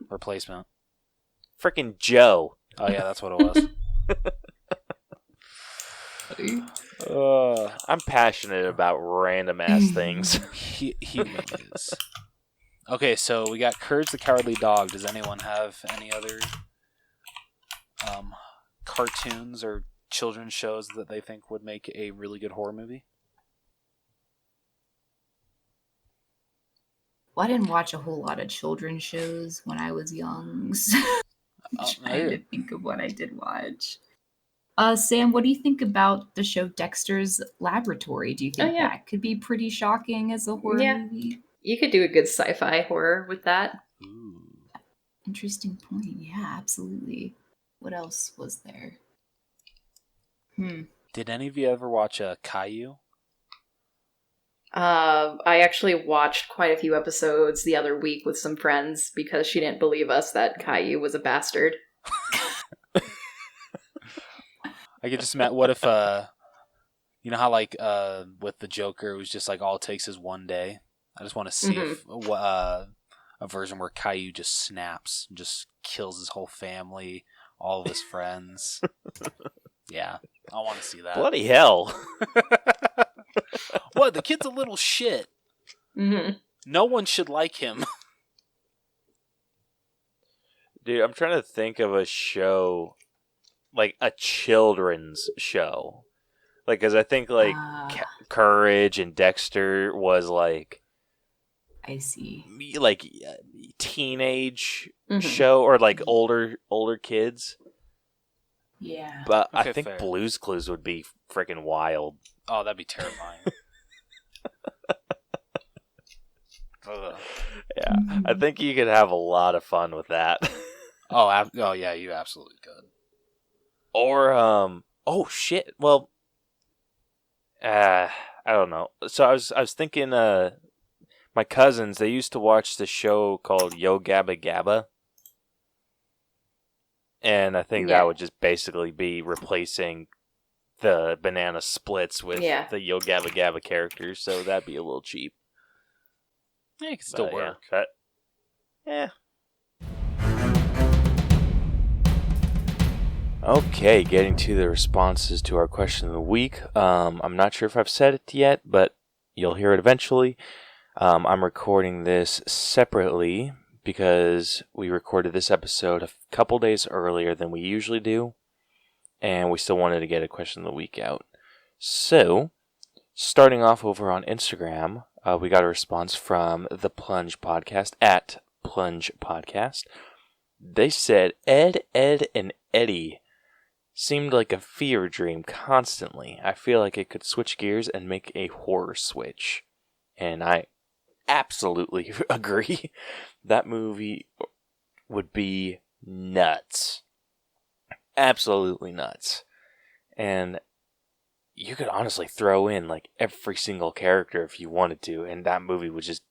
replacement. Frickin' Joe. Oh, yeah, that's what it was. I'm passionate about random ass things. He is. Okay, so we got Courage the Cowardly Dog. Does anyone have any other cartoons or children's shows that they think would make a really good horror movie? Well, I didn't watch a whole lot of children's shows when I was young. So I'm trying to think of what I did watch. Sam, what do you think about the show Dexter's Laboratory? Do you think that could be pretty shocking as a horror movie? You could do a good sci-fi horror with that. Ooh. Interesting point. Yeah, absolutely. What else was there? Did any of you ever watch Caillou? I actually watched quite a few episodes the other week with some friends because she didn't believe us that Caillou was a bastard. I could just imagine, what if, you know how, like, with the Joker, it was just like all it takes is one day? I just want to see if a version where Caillou just snaps, and just kills his whole family, all of his friends. Yeah, I want to see that. Bloody hell. What? The kid's a little shit. Mm-hmm. No one should like him. Dude, I'm trying to think of a show, like a children's show. Like, because I think, like, Courage and Dexter was, like... I see. Like, teenage show, or, like, older kids. Yeah. But Okay, I think fair. Blue's Clues would be freaking wild. Oh, that'd be terrifying. Ugh. Yeah, I think you could have a lot of fun with that. Oh, yeah, you absolutely could. Or, oh shit. Well, I don't know. So I was thinking, my cousins, they used to watch the show called Yo Gabba Gabba. And I think that would just basically be replacing the Banana Splits with the Yo Gabba Gabba characters, so that'd be a little cheap. Yeah, it could still work. Yeah. Okay, getting to the responses to our question of the week. I'm not sure if I've said it yet, but you'll hear it eventually. I'm recording this separately because we recorded this episode a couple days earlier than we usually do, and we still wanted to get a question of the week out. So, starting off over on Instagram, we got a response from the Plunge Podcast, at Plunge Podcast. They said, Ed, and Eddie seemed like a fever dream constantly. I feel like it could switch gears and make a horror switch. And I absolutely agree. That movie would be nuts. Absolutely nuts. And you could honestly throw in like every single character if you wanted to, and that movie would just...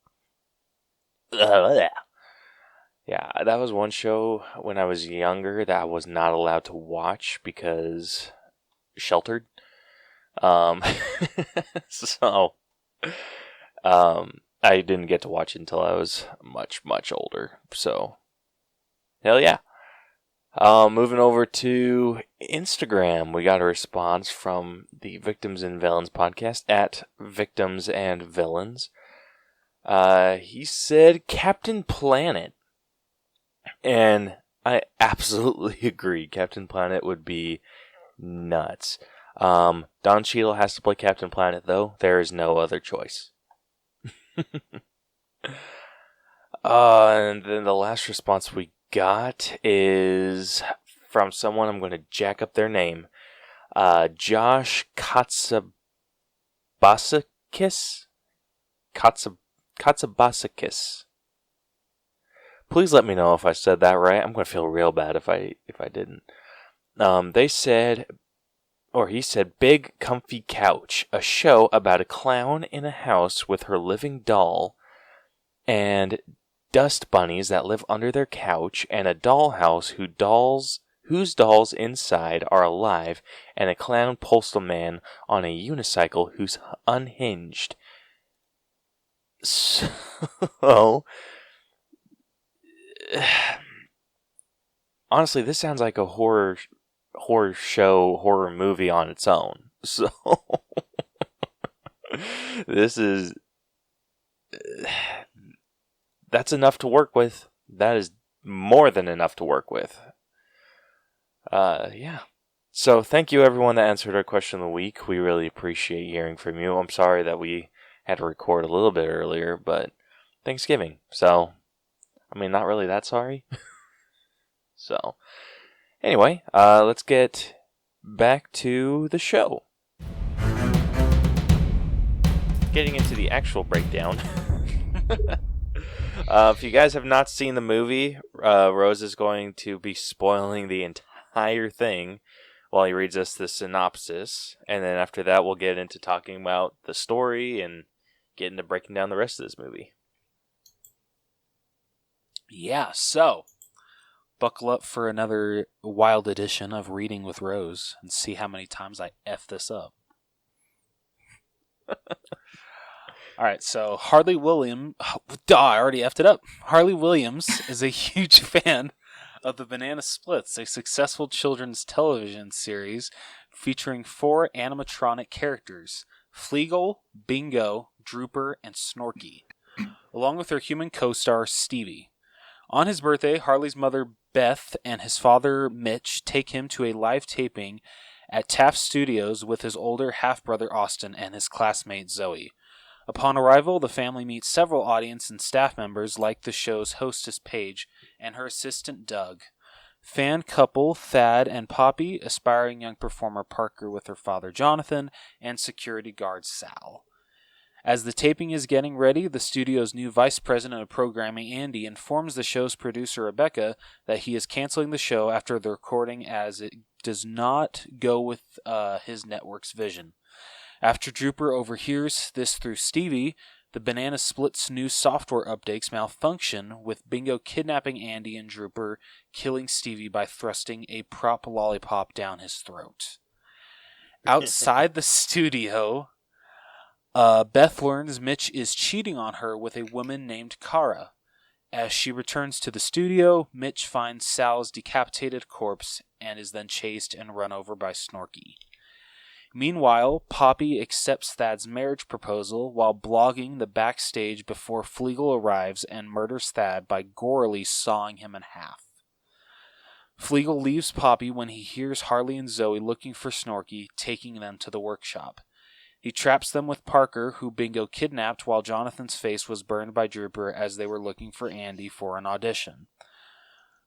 Yeah, that was one show when I was younger that I was not allowed to watch because sheltered. So, I didn't get to watch it until I was much, much older. So, hell yeah. Moving over to Instagram, we got a response from the Victims and Villains podcast, at Victims and Villains. He said Captain Planet. And I absolutely agree. Captain Planet would be nuts. Don Cheadle has to play Captain Planet, though. There is no other choice. And then the last response we got is from someone, I'm going to jack up their name. Josh Katsabasakis? Katsabasakis. Please let me know if I said that right. I'm going to feel real bad if I didn't. They said, or he said, Big Comfy Couch, a show about a clown in a house with her living doll and dust bunnies that live under their couch, and a dollhouse whose dolls inside are alive, and a clown postal man on a unicycle who's unhinged. So, honestly, this sounds like a horror show, horror movie on its own. So, this is... that's enough to work with. That is more than enough to work with. Yeah. So, thank you everyone that answered our question of the week. We really appreciate hearing from you. I'm sorry that we had to record a little bit earlier, but Thanksgiving. So, I mean, not really that sorry. So, anyway, let's get back to the show. Getting into the actual breakdown. If you guys have not seen the movie, Rose is going to be spoiling the entire thing while he reads us the synopsis. And then after that, we'll get into talking about the story and get into breaking down the rest of this movie. Yeah, so buckle up for another wild edition of Reading with Rose and see how many times I F this up. All right, so Harley Williams... I already F'd it up. Harley Williams is a huge fan of the Banana Splits, a successful children's television series featuring 4 animatronic characters, Fleagle, Bingo, Drooper, and Snorky, along with their human co-star, Stevie. On his birthday, Harley's mother, Beth, and his father, Mitch, take him to a live taping at Taft Studios with his older half-brother, Austin, and his classmate, Zoe. Upon arrival, the family meets several audience and staff members like the show's hostess, Paige, and her assistant, Doug. Fan couple, Thad and Poppy, aspiring young performer Parker with her father, Jonathan, and security guard, Sal. As the taping is getting ready, the studio's new vice president of programming, Andy, informs the show's producer, Rebecca, that he is canceling the show after the recording as it does not go with his network's vision. After Drooper overhears this through Stevie, the Banana Split's new software updates malfunction, with Bingo kidnapping Andy and Drooper killing Stevie by thrusting a prop lollipop down his throat. Outside the studio, Beth learns Mitch is cheating on her with a woman named Kara. As she returns to the studio, Mitch finds Sal's decapitated corpse and is then chased and run over by Snorky. Meanwhile, Poppy accepts Thad's marriage proposal while blogging the backstage before Fleagle arrives and murders Thad by gorily sawing him in half. Fleagle leaves Poppy when he hears Harley and Zoe looking for Snorky, taking them to the workshop. He traps them with Parker, who Bingo kidnapped while Jonathan's face was burned by Drooper as they were looking for Andy for an audition.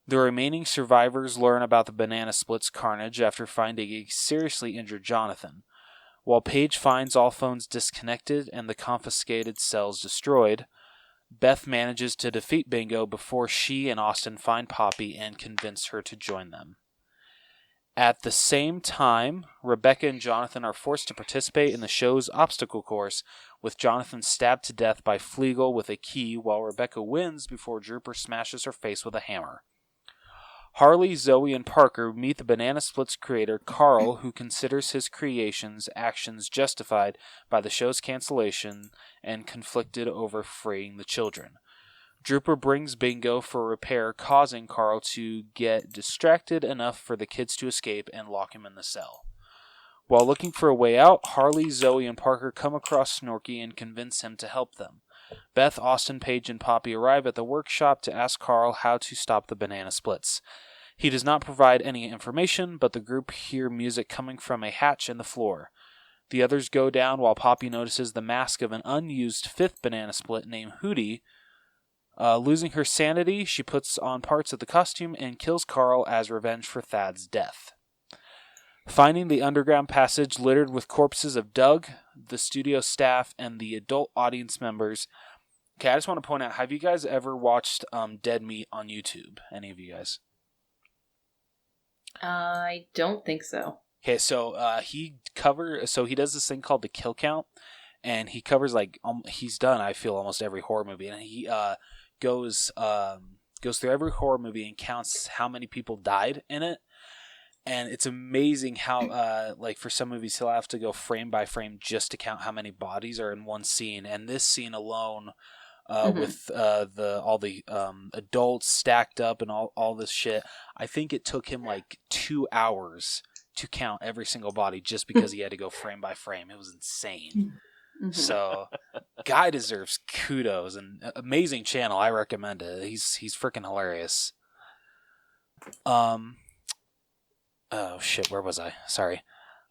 The remaining survivors learn about the Banana Split's carnage after finding a seriously injured Jonathan. While Paige finds all phones disconnected and the confiscated cells destroyed, Beth manages to defeat Bingo before she and Austin find Poppy and convince her to join them. At the same time, Rebecca and Jonathan are forced to participate in the show's obstacle course, with Jonathan stabbed to death by Fleagle with a key while Rebecca wins before Drooper smashes her face with a hammer. Harley, Zoe, and Parker meet the Banana Split's creator, Carl, who considers his creation's actions justified by the show's cancellation and conflicted over freeing the children. Drooper brings Bingo for repair, causing Carl to get distracted enough for the kids to escape and lock him in the cell. While looking for a way out, Harley, Zoe, and Parker come across Snorky and convince him to help them. Beth, Austin, Paige, and Poppy arrive at the workshop to ask Carl how to stop the Banana Splits. He does not provide any information, but the group hear music coming from a hatch in the floor. The others go down while Poppy notices the mask of an unused 5th Banana Split named Hootie. Losing her sanity, she puts on parts of the costume and kills Carl as revenge for Thad's death. Finding the underground passage littered with corpses of Doug, the studio staff, and the adult audience members. Okay, I just want to point out, have you guys ever watched Dead Meat on YouTube? Any of you guys? I don't think so. Okay, so he does this thing called the kill count, and he covers he's done, I feel, almost every horror movie, and he goes through every horror movie and counts how many people died in it. And it's amazing how, for some movies, he'll have to go frame by frame just to count how many bodies are in one scene. And this scene alone, with all the adults stacked up and all this shit, I think it took him 2 hours to count every single body just because he had to go frame by frame. It was insane. Mm-hmm. So, guy deserves kudos, and amazing channel. I recommend it. He's freaking hilarious. Oh shit, where was I? Sorry.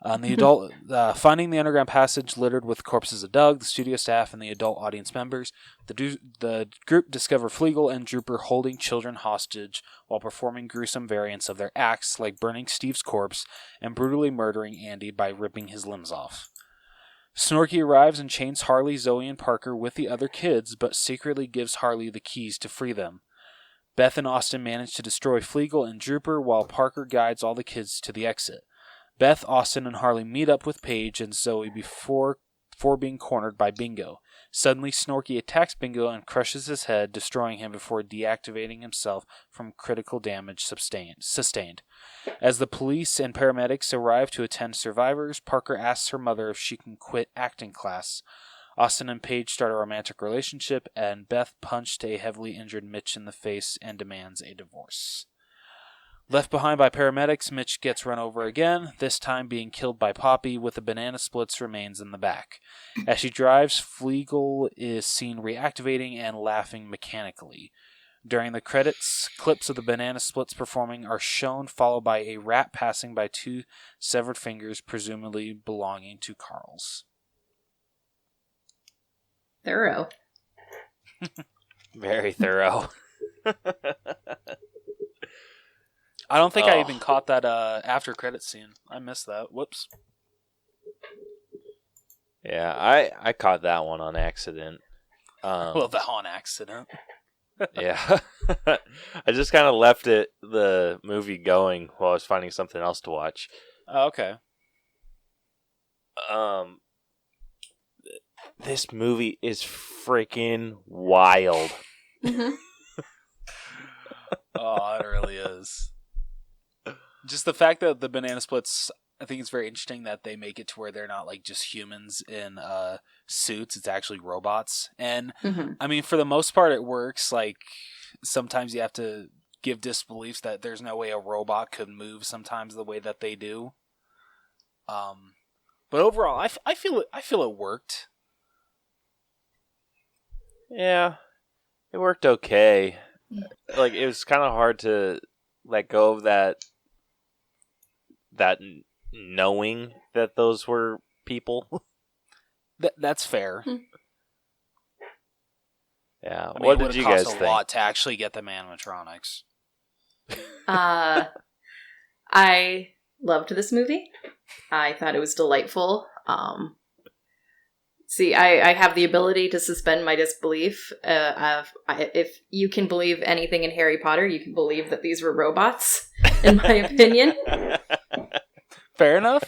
The adult finding the underground passage littered with corpses of Doug, the studio staff, and the adult audience members. The group discover Fleagle and Drooper holding children hostage while performing gruesome variants of their acts, like burning Steve's corpse and brutally murdering Andy by ripping his limbs off. Snorky arrives and chains Harley, Zoe, and Parker with the other kids, but secretly gives Harley the keys to free them. Beth and Austin manage to destroy Fleagle and Drooper while Parker guides all the kids to the exit. Beth, Austin, and Harley meet up with Paige and Zoe before being cornered by Bingo. Suddenly, Snorky attacks Bingo and crushes his head, destroying him before deactivating himself from critical damage sustained. As the police and paramedics arrive to attend survivors, Parker asks her mother if she can quit acting class. Austin and Paige start a romantic relationship, and Beth punched a heavily injured Mitch in the face and demands a divorce. Left behind by paramedics, Mitch gets run over again, this time being killed by Poppy with the banana split's remains in the back. As she drives, Flegel is seen reactivating and laughing mechanically. During the credits, clips of the banana splits performing are shown, followed by a rat passing by 2 severed fingers, presumably belonging to Carl's. Thorough. Very thorough. I don't think I even caught that after credit scene. I missed that. Whoops. Yeah, I caught that one on accident. Well, the on accident. Yeah. I just kind of left the movie going while I was finding something else to watch. Oh, okay. This movie is freaking wild. Mm-hmm. Oh, it really is. Just the fact that the banana splits, I think it's very interesting that they make it to where they're not like just humans in suits. It's actually robots. And I mean, for the most part, it works. Like sometimes you have to give disbeliefs that there's no way a robot could move sometimes the way that they do. But overall, I feel it worked. Yeah, it worked okay. Like it was kind of hard to let go of that knowing that those were people. That's fair. Yeah. I mean, What did you guys think? It would cost think? a lot to actually get them animatronics. I loved this movie. I thought it was delightful. See, I have the ability to suspend my disbelief. If you can believe anything in Harry Potter, you can believe that these were robots, in my opinion. Fair enough.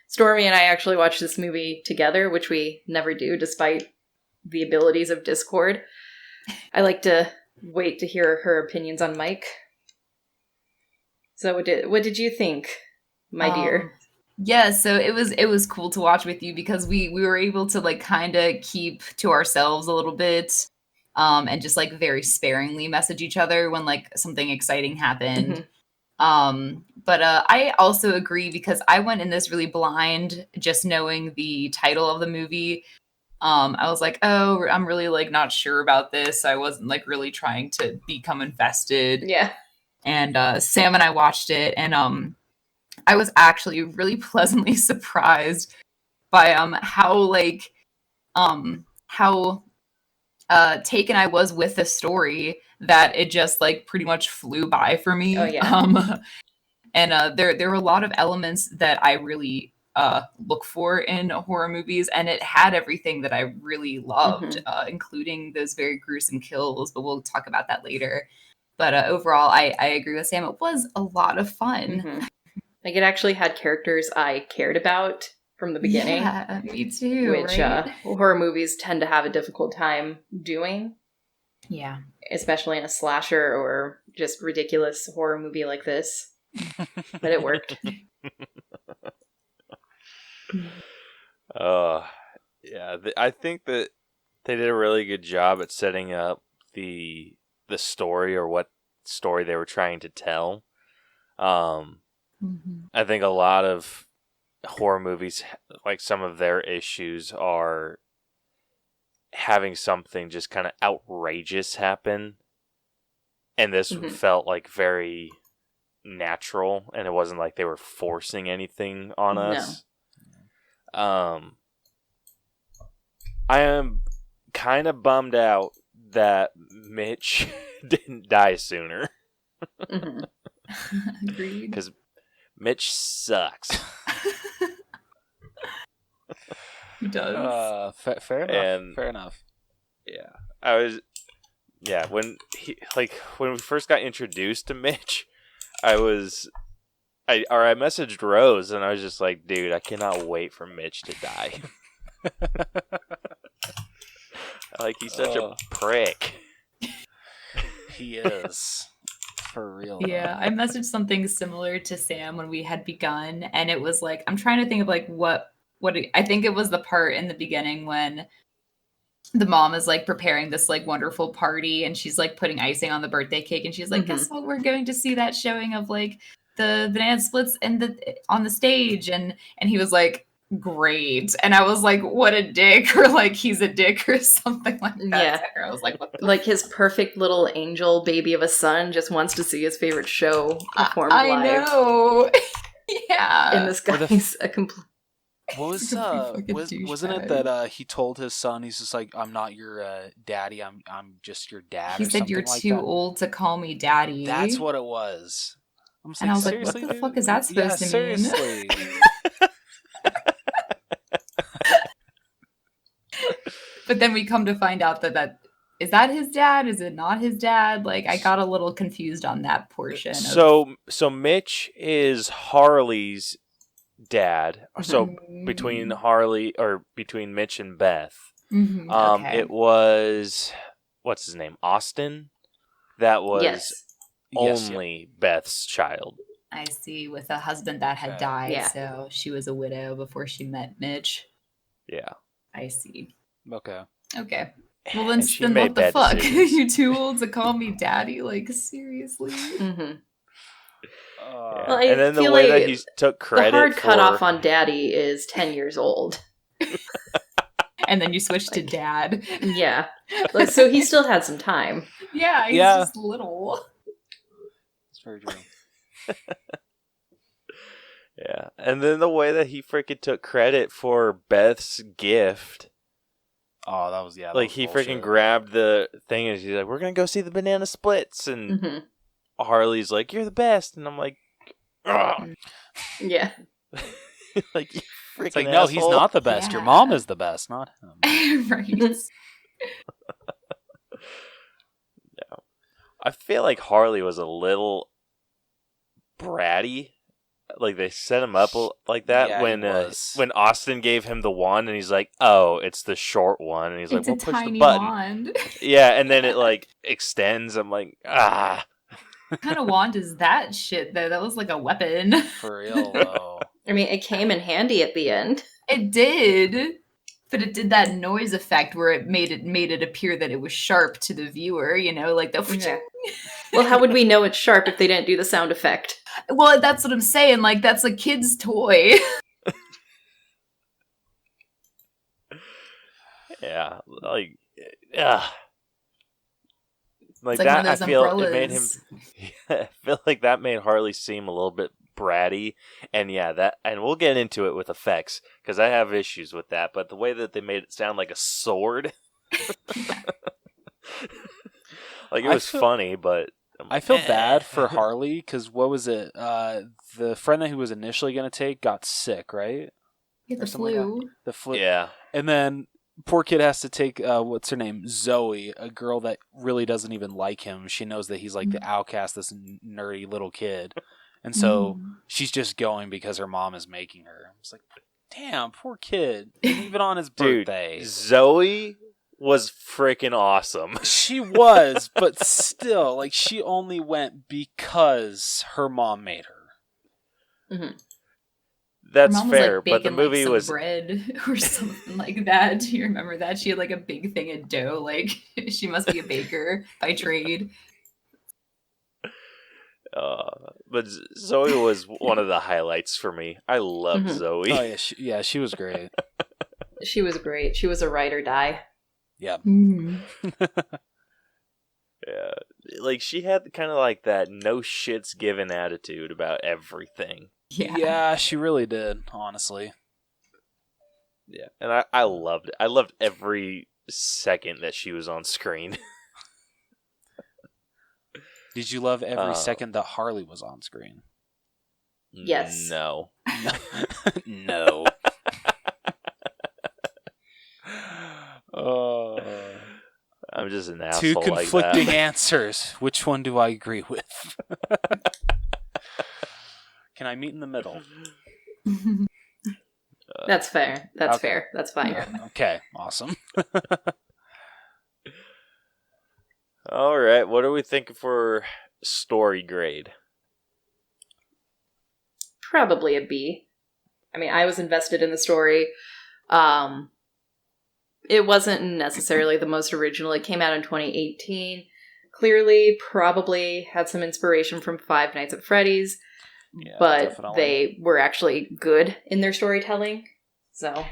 Stormy and I actually watched this movie together, which we never do, despite the abilities of Discord. I like to wait to hear her opinions on Mike. So what did you think, my dear? Yeah, so it was cool to watch with you because we were able to like kind of keep to ourselves a little bit, and just like very sparingly message each other when like something exciting happened. But I also agree because I went in this really blind, just knowing the title of the movie. I was like, oh, I'm really like not sure about this. I wasn't like really trying to become invested. Yeah. And Sam and I watched it, and I was actually really pleasantly surprised by how taken I was with the story that it just like pretty much flew by for me. Oh yeah. And there were a lot of elements that I really look for in horror movies, and it had everything that I really loved, including those very gruesome kills, but we'll talk about that later. But overall, I agree with Sam. It was a lot of fun. Like, it actually had characters I cared about from the beginning. Yeah, me too. Which right? Horror movies tend to have a difficult time doing. Yeah. Especially in a slasher or just ridiculous horror movie like this. But it worked. Yeah, I think that they did a really good job at setting up the story or what story they were trying to tell. I think a lot of horror movies, like some of their issues are having something just kind of outrageous happen. And this felt like very natural, and it wasn't like they were forcing anything on us. No. I am kind of bummed out that Mitch didn't die sooner. Agreed. Because Mitch sucks. He does. Fair enough. Fair enough. Yeah, when we first got introduced to Mitch, I messaged Rose and I was just like, dude, I cannot wait for Mitch to die. Like, he's such a prick. He is. For real. Yeah, I messaged something similar to Sam when we had begun, and it was like, I'm trying to think of like what I think it was the part in the beginning when the mom is like preparing this like wonderful party, and she's like putting icing on the birthday cake, and she's like, guess what, we're going to see that showing of like the banana splits on the stage, and he was like, great. And I was like, what a dick, or like he's a dick or something like that. Yeah. I was like, what the Like his perfect little angel baby of a son just wants to see his favorite show performed I live. know. Yeah. And this guy's a complete. What was Fucking wasn't it douchebag. that he told his son, he's just like, I'm not your daddy, I'm just your dad. He or said something you're like too that? old to call me daddy. That's what it was. I'm And I was like, what seriously, the dude? fuck is that supposed to mean? Seriously. But then we come to find out that is that his dad? Is it not his dad? Like, I got a little confused on that portion. So Mitch is Harley's dad. So between Mitch and Beth, okay. it was, what's his name, Austin. That was Yes. only Beth's child. I see, with a husband that had died, Yeah. so she was a widow before she met Mitch. Yeah. I see. Okay. Okay. Well, then, And she then made what the bad fuck? decisions. You too old to call me daddy? Like, seriously? Mm-hmm. Yeah. Well, I And then the feel way like that he took The credit hard for cutoff on daddy is 10 years old. And then you switch to dad. Yeah. Like, so he still had some time. Yeah, he's Yeah. just little. It's very true. Yeah. And then the way that he freaking took credit for Beth's gift. Oh, that was, yeah. that Like, was he bullshit. freaking grabbed the thing and he's like, we're going to go see the banana splits. And Mm-hmm. Harley's like, you're the best. And I'm like, ugh. Yeah. Like, you freaking It's like, no, he's asshole. not the best. Your Yeah. mom is the best, not him. Right. I feel like Harley was a little bratty. Like, they set him up like that Yeah, when he was. when Austin gave him the wand and he's like, oh, it's the short one. And he's like, It's well, a push tiny the button. wand. Yeah, and then it like extends. I'm like, ah. What kind of wand is that shit, though? That was like a weapon. For real, though. I mean, it came in handy at the end. It did. But it did that noise effect where it made it appear that it was sharp to the viewer, you know, like the Yeah. Well, how would we know it's sharp if they didn't do the sound effect? Well, that's what I'm saying. Like, that's a kid's toy. Yeah, like, yeah. Like It's like one that, of those I feel it made him. umbrellas. Yeah, I feel like that made Harley seem a little bit bratty, and and we'll get into it with effects because I have issues with that. But the way that they made it sound like a sword, like it I was feel- funny, but I feel bad for Harley because what was it? The friend that he was initially going to take got sick, right? Get Or the something like flu. The flu. Yeah, And then poor kid has to take what's her name, Zoe, a girl that really doesn't even like him. She knows that he's like the outcast, this nerdy little kid, and so she's just going because her mom is making her. It's like, damn, poor kid. Even on his dude, birthday, Zoe was freaking awesome. she was, but still, like she only went because her mom made her. Mm-hmm. That's Her mom was, fair, like, but the baking, movie like, some was bread or something like that. Do you remember that? She had like a big thing of dough. Like, she must be a baker by trade. but Zoe was one of the highlights for me. I loved Mhm. Zoe. Oh yeah, she was great. She was great. She was a ride or die. Yeah. Yeah, like she had kind of like that no shits given attitude about everything. Yeah. Yeah, she really did, honestly. Yeah, and I loved it. I loved every second that she was on screen. Did you love every second that Harley was on screen? Yes. No. No. Oh. I'm just an asshole Two like that. conflicting answers. Which one do I agree with? Can I meet in the middle? That's fair. That's Okay. fair. That's fine. Okay, awesome. All right, what are we thinking for story grade? Probably a B. I mean, I was invested in the story. It wasn't necessarily the most original. It came out in 2018. Clearly, probably had some inspiration from Five Nights at Freddy's, Yeah, but definitely. they were actually good in their storytelling. So,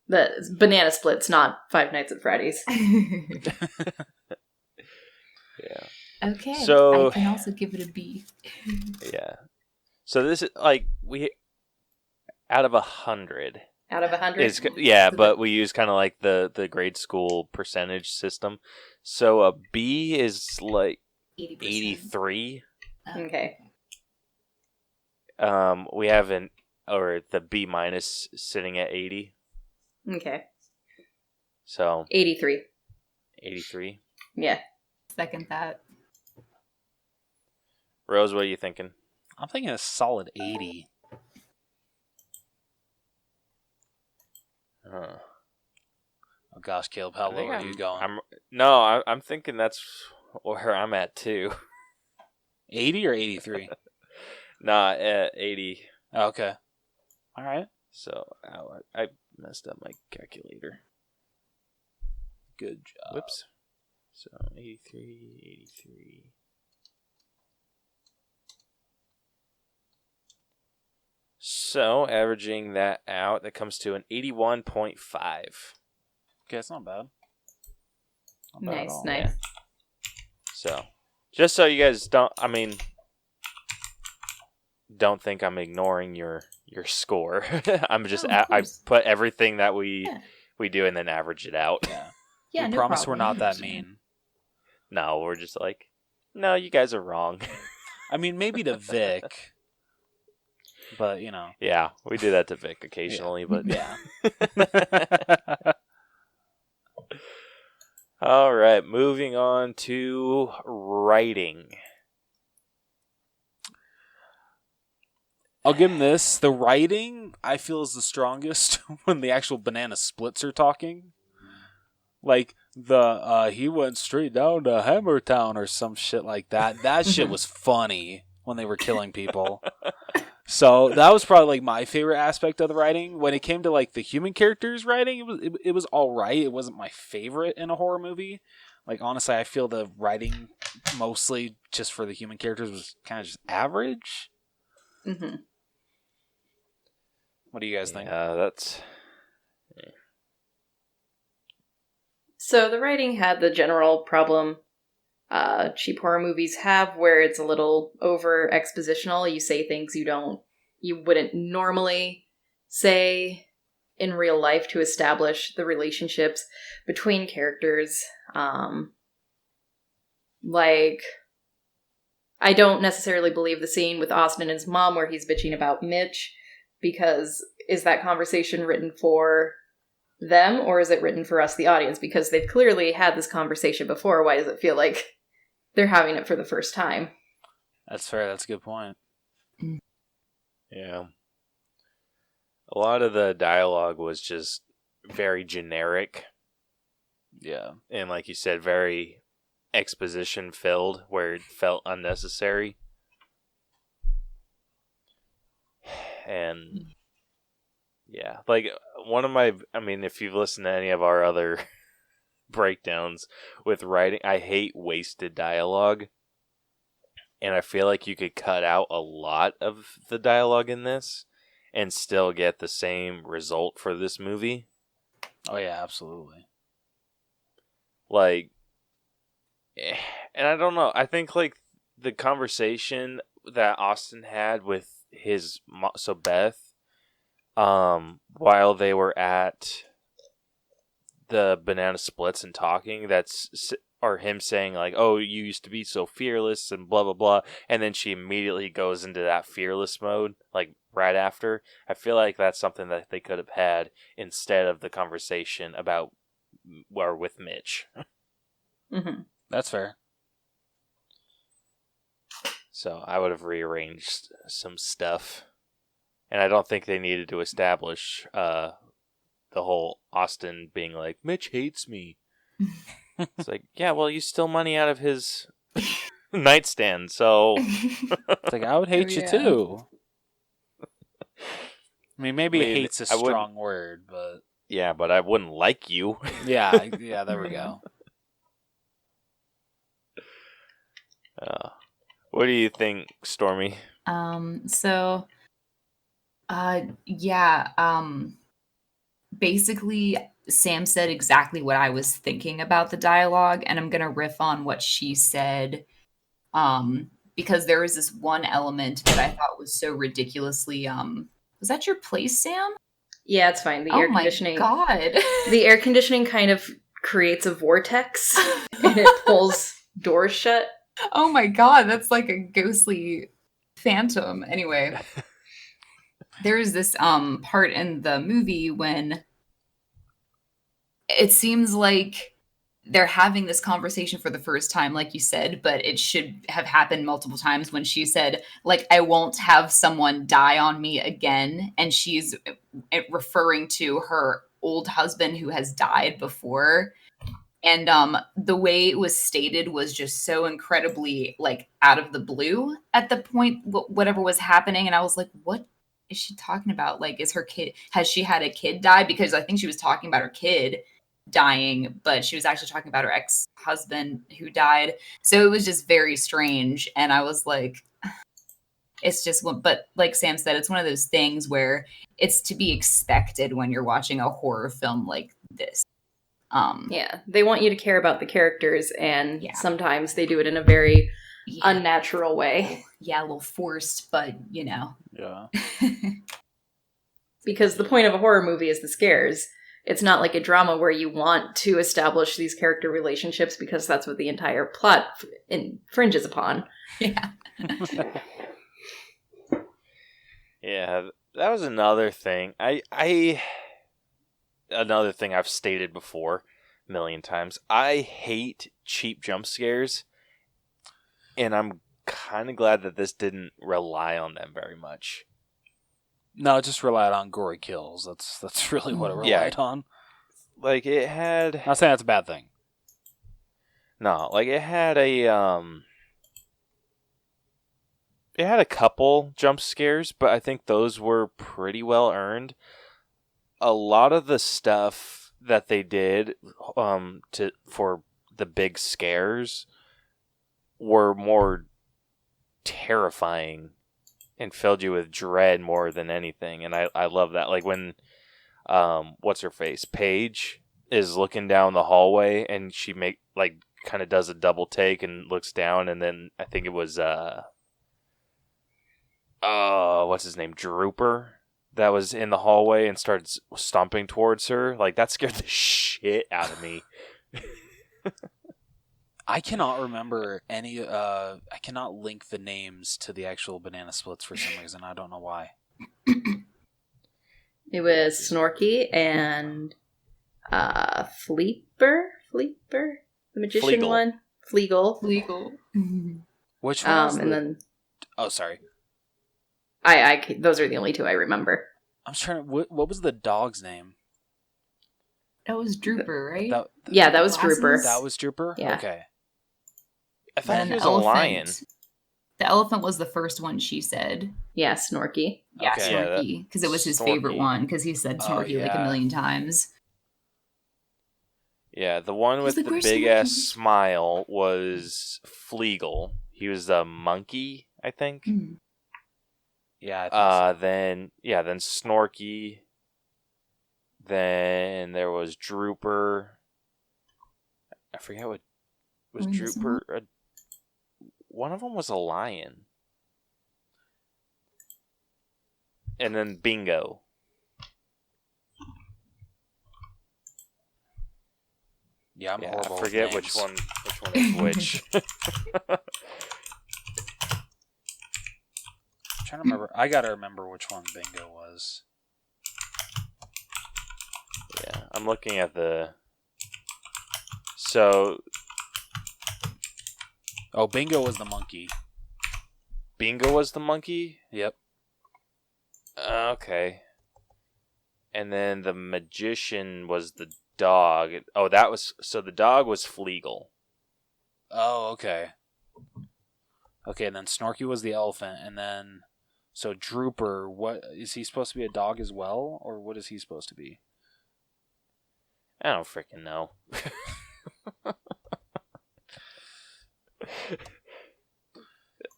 the Banana Split's not Five Nights at Freddy's. Yeah. Okay. So- I can also give it a B. Yeah. So this is like we out of 100. Out of 100? Is but we use kind of like the grade school percentage system. So a B is like 80%. 83. Okay. We have the B minus sitting at 80. Okay. So 83. 83. Yeah. Second that. Rose, what are you thinking? I'm thinking a solid 80. Huh. Oh gosh, Caleb, how I think low are you going? I'm thinking that's where I'm at too. 80 or 83? Nah, at 80. Okay. All right. So I messed up my calculator. Good job. Whoops. So 83. So averaging that out, that comes to an 81.5. Okay, it's not bad. Not bad at Nice, all. nice. So just so you guys don't think I'm ignoring your score. I'm just No, of I course. put everything that we Yeah. do and then average it out. Yeah. Yeah, we no promise problem. we're not that 100%. mean. No, we're just like, no, you guys are wrong. I mean, maybe to Vic, but you know. Yeah, we do that to Vic occasionally, but Yeah. all right, moving on to writing. I'll give him this. The writing, I feel, is the strongest when the actual banana splits are talking. Like, he went straight down to Hammertown or some shit like that. That shit was funny when they were killing people. So that was probably like my favorite aspect of the writing. When it came to like the human characters writing, it was all right. It wasn't my favorite in a horror movie. Like, honestly, I feel the writing mostly just for the human characters was kind of just average. Mm-hmm. What do you guys think? Yeah, that's So the writing had the general problem cheap horror movies have, where it's a little over expositional. You say things you wouldn't normally say in real life to establish the relationships between characters. Like, I don't necessarily believe the scene with Austin and his mom where he's bitching about Mitch, because is that conversation written for them, or is it written for us, the audience? Because they've clearly had this conversation before. Why does it feel like they're having it for the first time? That's fair. That's a good point. yeah. A lot of the dialogue was just very generic Yeah. and, like you said, very exposition filled, where it felt unnecessary. And yeah, like if you've listened to any of our other breakdowns with writing, I hate wasted dialogue. And I feel like you could cut out a lot of the dialogue in this and still get the same result for this movie. Oh, yeah, absolutely. Like, and I don't know, I think like the conversation that Austin had with his Beth, while they were at the banana splits and talking, or him saying like, oh, you used to be so fearless and blah blah blah, and then she immediately goes into that fearless mode like right after. I feel like that's something that they could have had instead of the conversation about or with Mitch. Mm-hmm. That's fair. So I would have rearranged some stuff And I don't think they needed to establish the whole Austin being like, Mitch hates me. It's like, yeah, well, you steal money out of his nightstand, so... It's like, I would hate you too. I mean, maybe hate's a strong word, but... Yeah, but I wouldn't like you. yeah, there we go. What do you think, Stormy? Basically, Sam said exactly what I was thinking about the dialogue, and I'm gonna riff on what she said, because there was this one element that I thought was so ridiculously, was that your place, Sam? Yeah, it's fine. The air conditioning. Oh my god. The air conditioning kind of creates a vortex, and it pulls doors shut. Oh my god, that's like a ghostly phantom. Anyway, there's this part in the movie when it seems like they're having this conversation for the first time, like you said, but it should have happened multiple times, when she said, like, I won't have someone die on me again. And she's referring to her old husband who has died before. And the way it was stated was just so incredibly, like, out of the blue at the point, whatever was happening. And I was like, what is she talking about? Like, has she had a kid die? Because I think she was talking about her kid dying, but she was actually talking about her ex-husband who died. So it was just very strange. And I was like, it's just, but like Sam said, it's one of those things where it's to be expected when you're watching a horror film like this. Yeah, they want you to care about the characters, and sometimes they do it in a very unnatural way. Yeah, a little forced, but you know. Yeah. Because the point of a horror movie is the scares. It's not like a drama where you want to establish these character relationships because that's what the entire plot infringes upon. Yeah. Yeah, that was another thing. Another thing I've stated before a million times. I hate cheap jump scares, and I'm kind of glad that this didn't rely on them very much. No, it just relied on gory kills. That's really what it relied on. Like, it had... Not saying that's a bad thing. No, like, it had a couple jump scares, but I think those were pretty well earned. A lot of the stuff that they did for the big scares were more terrifying and filled you with dread more than anything, and I love that. Like when what's her face, Paige, is looking down the hallway and she kind of does a double take and looks down, and then I think it was what's his name, Drooper, that was in the hallway and started stomping towards her. Like, that scared the shit out of me. I cannot remember any. I cannot link the names to the actual banana splits for some reason. I don't know why. It was Snorky and Fleeper, the magician Fleagle. one, Fleagle. Which one? Was and then sorry. I those are the only two I remember. I'm trying to. What was the dog's name? That was Drooper, right? That was Drooper. That was Drooper? Yeah. Okay. I thought he was a lion. The elephant was the first one she said. Yeah, Snorky. Yeah, Okay. Snorky. Because it was his favorite one, because he said Snorky like a million times. Yeah, the one with the big-ass smile was Fleagle. He was the monkey, I think. Mm. Yeah. I think so. Then Snorky. Then there was Drooper. I forget what was Drooper. One of them was a lion. And then Bingo. Yeah, I'm horrible. I forget which one is which. I'm trying to remember. I gotta remember which one Bingo was. Yeah, I'm looking at the... So... Oh, Bingo was the monkey. Bingo was the monkey? Yep. Okay. And then the magician was the dog. Oh, that was... So the dog was Fleagle. Oh, okay. Okay, and then Snorky was the elephant, and then... So Drooper, what... Is he supposed to be a dog as well, or what is he supposed to be? I don't freaking know.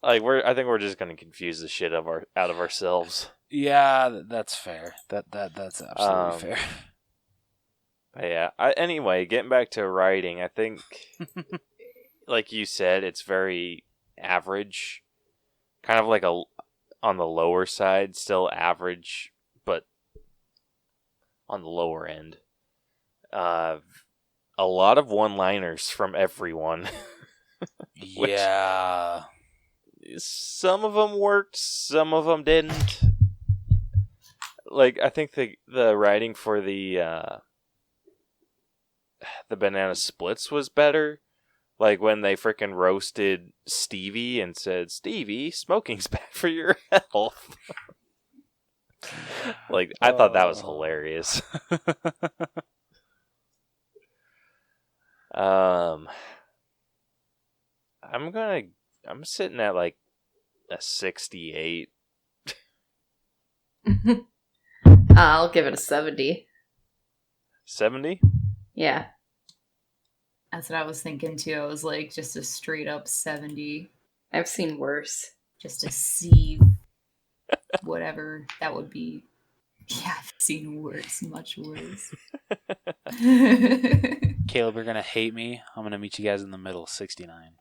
I think we're just gonna confuse the shit out of ourselves. Yeah, that's fair. That's absolutely fair. But yeah. Anyway, getting back to writing, I think, like you said, it's very average, kind of like on the lower side, still average, but on the lower end. A lot of one-liners from everyone. Yeah. Some of them worked, some of them didn't. Like, I think the writing for the banana splits was better. Like when they freaking roasted Stevie and said, "Stevie, smoking's bad for your health." Like, I thought that was hilarious. I'm sitting at like a 68. I'll give it a 70. 70? Yeah. That's what I was thinking too. I was like, just a straight up 70. I've seen worse. Just to see whatever that would be. Yeah, I've seen worse, much worse. Caleb, you're going to hate me. I'm going to meet you guys in the middle, 69.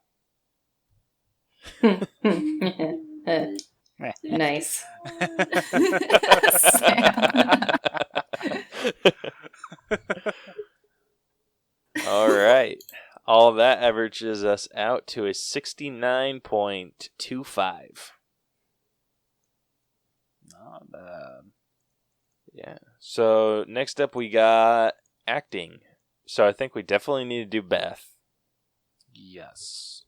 Nice. All right. All of that averages us out to a 69.25. Not bad. Yeah. So next up we got acting. So I think we definitely need to do Beth. Yes.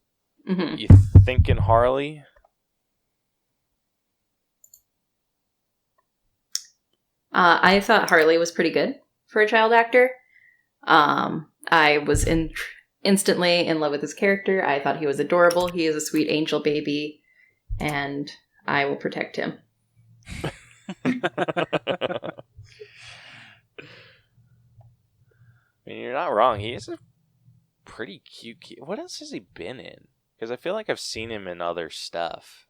Mm-hmm. You thinking Harley? I thought Harley was pretty good for a child actor. I was instantly in love with his character. I thought he was adorable. He is a sweet angel baby, and I will protect him. I mean, you're not wrong. He is a pretty cute kid. What else has he been in? Because I feel like I've seen him in other stuff.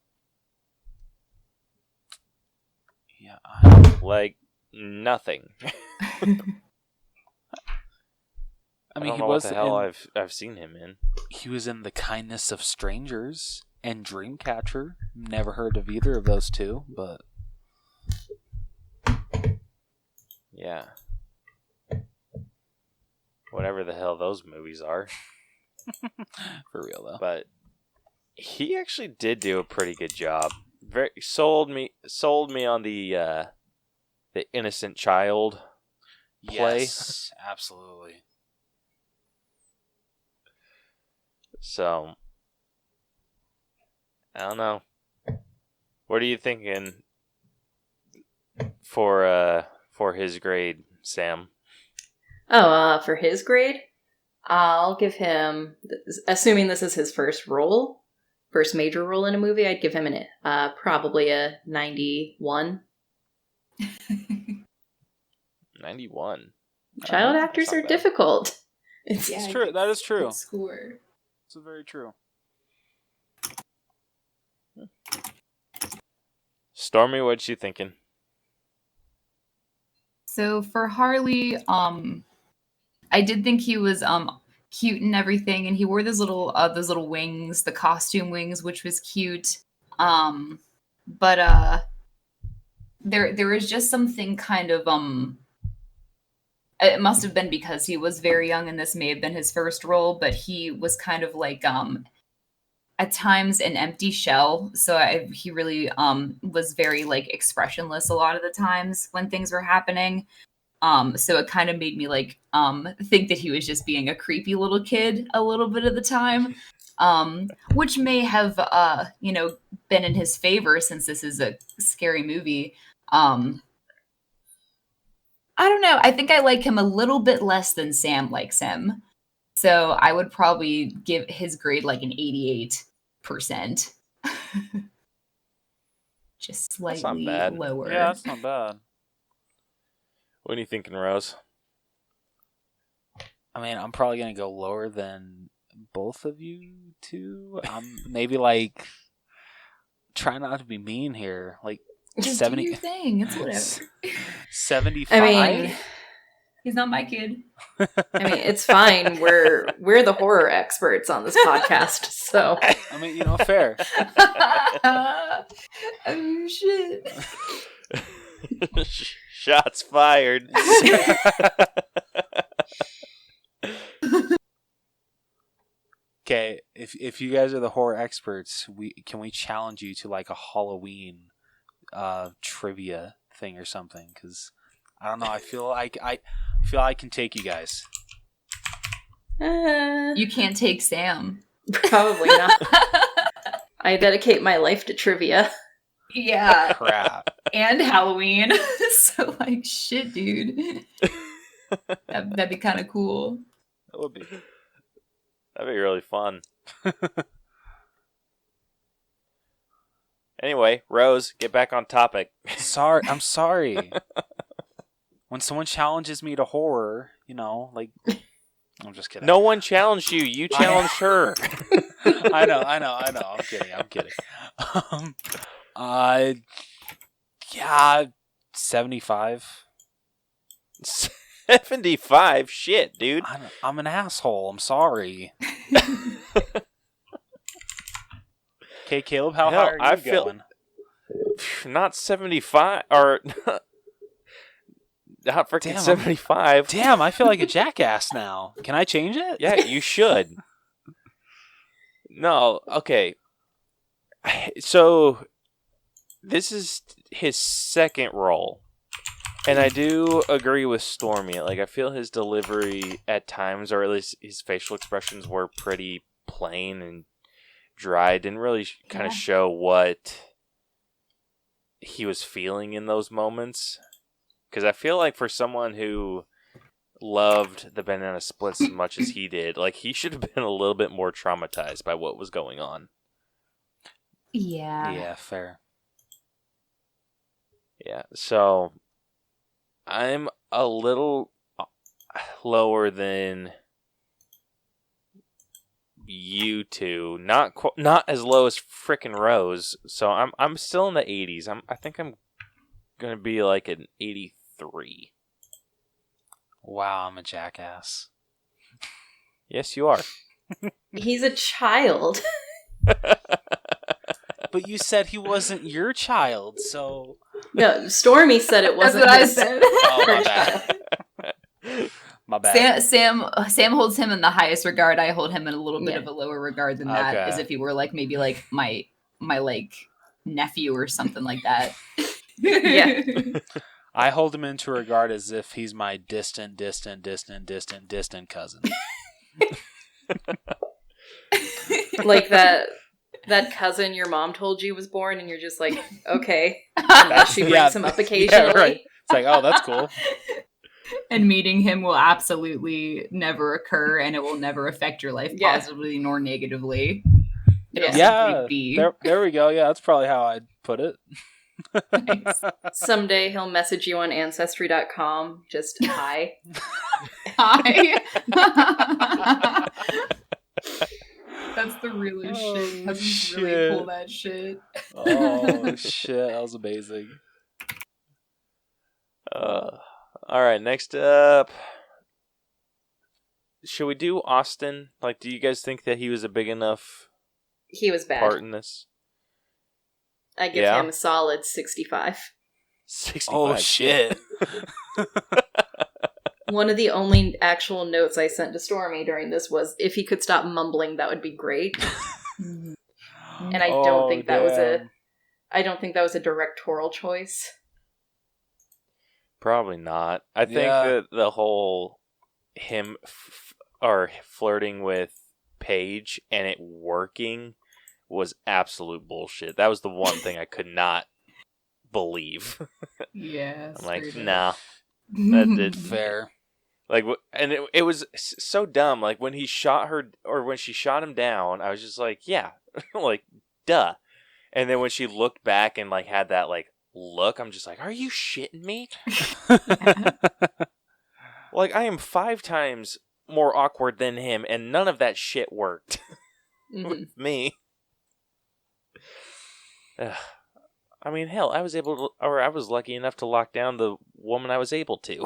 Yeah. Like, nothing. I mean, don't he know was what the hell in, I've seen him in. He was in The Kindness of Strangers and Dreamcatcher. Never heard of either of those two, but Yeah. Whatever the hell those movies are. for real though. But he actually did do a pretty good job. Very sold me on the innocent child play. Yes, absolutely. So I don't know. What are you thinking for his grade, Sam? Oh, for his grade, I'll give him, assuming this is his first major role in a movie, I'd give him probably a 91. 91. Child actors are difficult. It's true. That is true. Score. It's very true. Stormy, what you thinking? So for Harley, I did think he was cute and everything, and he wore those little wings, the costume wings, which was cute. But there was just something kind of it must have been because he was very young and this may have been his first role, but he was kind of like at times an empty shell. So he really was very like expressionless a lot of the times when things were happening. So it kind of made me like think that he was just being a creepy little kid a little bit of the time, which may have been in his favor since this is a scary movie. I don't know. I think I like him a little bit less than Sam likes him. So I would probably give his grade like an 88%. Just That's not slightly bad. lower. Yeah, that's not bad. What are you thinking, Rose? I mean, I'm probably gonna go lower than both of you two. Maybe like try not to be mean here. Like Just 70. do your thing. It's whatever. 75. I mean, He's not my kid. it's fine. We're the horror experts on this podcast, so I mean, fair. Oh shit. Shots fired. Okay, if you guys are the horror experts, can we challenge you to like a Halloween trivia thing or something? Because I don't know. I feel like I can take you guys. You can't take Sam. Probably not. I dedicate my life to trivia. Yeah. Crap. And Halloween. So like shit, dude. That'd be kind of cool. That would be. That'd be really fun. Anyway, Rose, get back on topic. I'm sorry. When someone challenges me to horror, like I'm just kidding. No one challenged you. You challenged her. I know. I'm kidding. Yeah, 75. 75? Shit, dude. I'm an asshole. I'm sorry. Okay, Caleb, how Hell, high are you going? Not 75, or not freaking Damn, 75. Damn, I feel like a jackass now. Can I change it? Yeah, you should. No, okay. So, this is his second role. And I do agree with Stormy. Like, I feel his delivery at times, or at least his facial expressions, were pretty plain and dry. Didn't really kind of show what he was feeling in those moments. Because I feel like for someone who loved the banana splits as much as he did, like, he should have been a little bit more traumatized by what was going on. Yeah. Yeah, fair. Yeah, so I'm a little lower than you two. Not as low as frickin' Rose. So I'm still in the 80s. I think I'm gonna be like an 83. Wow, I'm a jackass. Yes, you are. He's a child. But you said he wasn't your child, so... No, Stormy said it That's wasn't what I his. said. Oh, my bad. My bad. Sam holds him in the highest regard. I hold him in a little bit of a lower regard than that, Okay. as if he were like maybe like my like nephew or something like that. Yeah. I hold him into regard as if he's my distant cousin. Like that cousin your mom told you was born, and you're just like, okay. And she brings him up occasionally. Yeah, right. It's like, oh, that's cool. And meeting him will absolutely never occur, and it will never affect your life positively nor negatively. It'll simply be. There we go. Yeah, that's probably how I'd put it. Nice. Someday he'll message you on Ancestry.com, just hi. Hi. That's the realest shit. Cousins really pull that shit. Oh, shit. That was amazing. All right, next up. Should we do Austin? Like, do you guys think that he was a big enough He was bad. part in this? I give him a solid 65. 65. Oh, shit. One of the only actual notes I sent to Stormy during this was, if he could stop mumbling, that would be great. And I don't think that was a directorial choice. Probably not. I think that the whole him flirting with Paige and it working was absolute bullshit. That was the one thing I could not believe. Yeah. I'm like, straight nah, up. that did Fair. like, and it was so dumb. Like when he shot her, or when she shot him down, I was just like, yeah, like, duh. And then when she looked back and like had that like look, I'm just like, are you shitting me? Like, I am 5 times more awkward than him, and none of that shit worked with me. Ugh. I mean, hell, I was lucky enough to lock down the woman I was able to.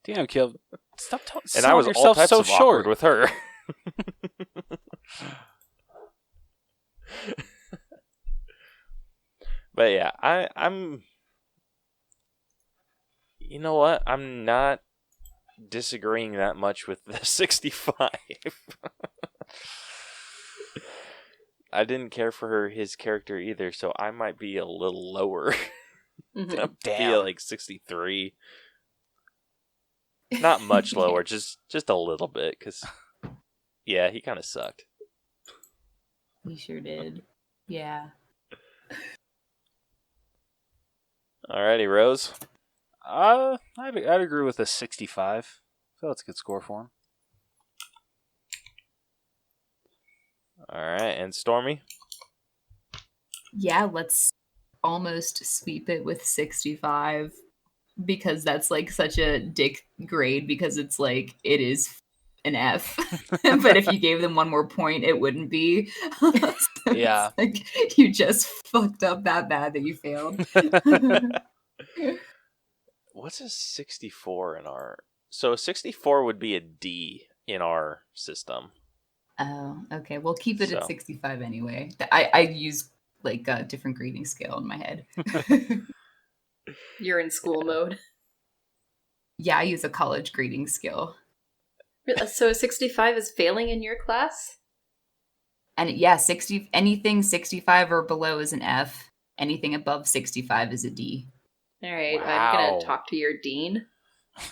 Damn, Kill. Stop And I was all yourself types so of short awkward with her. But yeah, I'm... You know what? I'm not disagreeing that much with the 65. I didn't care for his character either, so I might be a little lower. Be like 63. Not much lower, just a little bit, because, yeah, he kind of sucked. He sure did. Yeah. Alrighty, Rose. I'd agree with a 65. I feel that's a good score for him. Alright, and Stormy? Yeah, let's almost sweep it with 65 because that's like such a dick grade because it's like it is an F. But if you gave them one more point, it wouldn't be. So Yeah. it's like you just fucked up that bad that you failed. What's a 64 in our... So a 64 would be a D in our system. Oh, okay. We'll keep it So. at 65 anyway. I use like a different grading scale in my head. You're in school mode. Yeah, I use a college grading scale. So 65 is failing in your class? And yeah, anything 65 or below is an F. Anything above 65 is a D. All right, Wow. I'm going to talk to your dean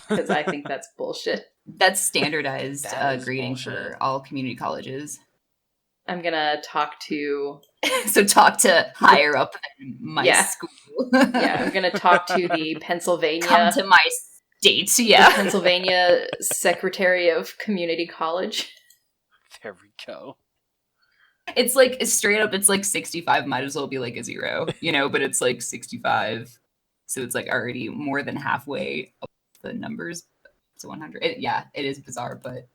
because I think that's bullshit. That's standardized That is grading bullshit. for all community colleges. I'm going to talk to... So talk to higher up than my school. Yeah, I'm going to talk to the Pennsylvania... Come to my state, yeah. the Pennsylvania Secretary of Community College. There we go. It's like, straight up, it's like 65 might as well be like a 0, but it's like 65. So it's like already more than halfway up the numbers to 100. It is bizarre, but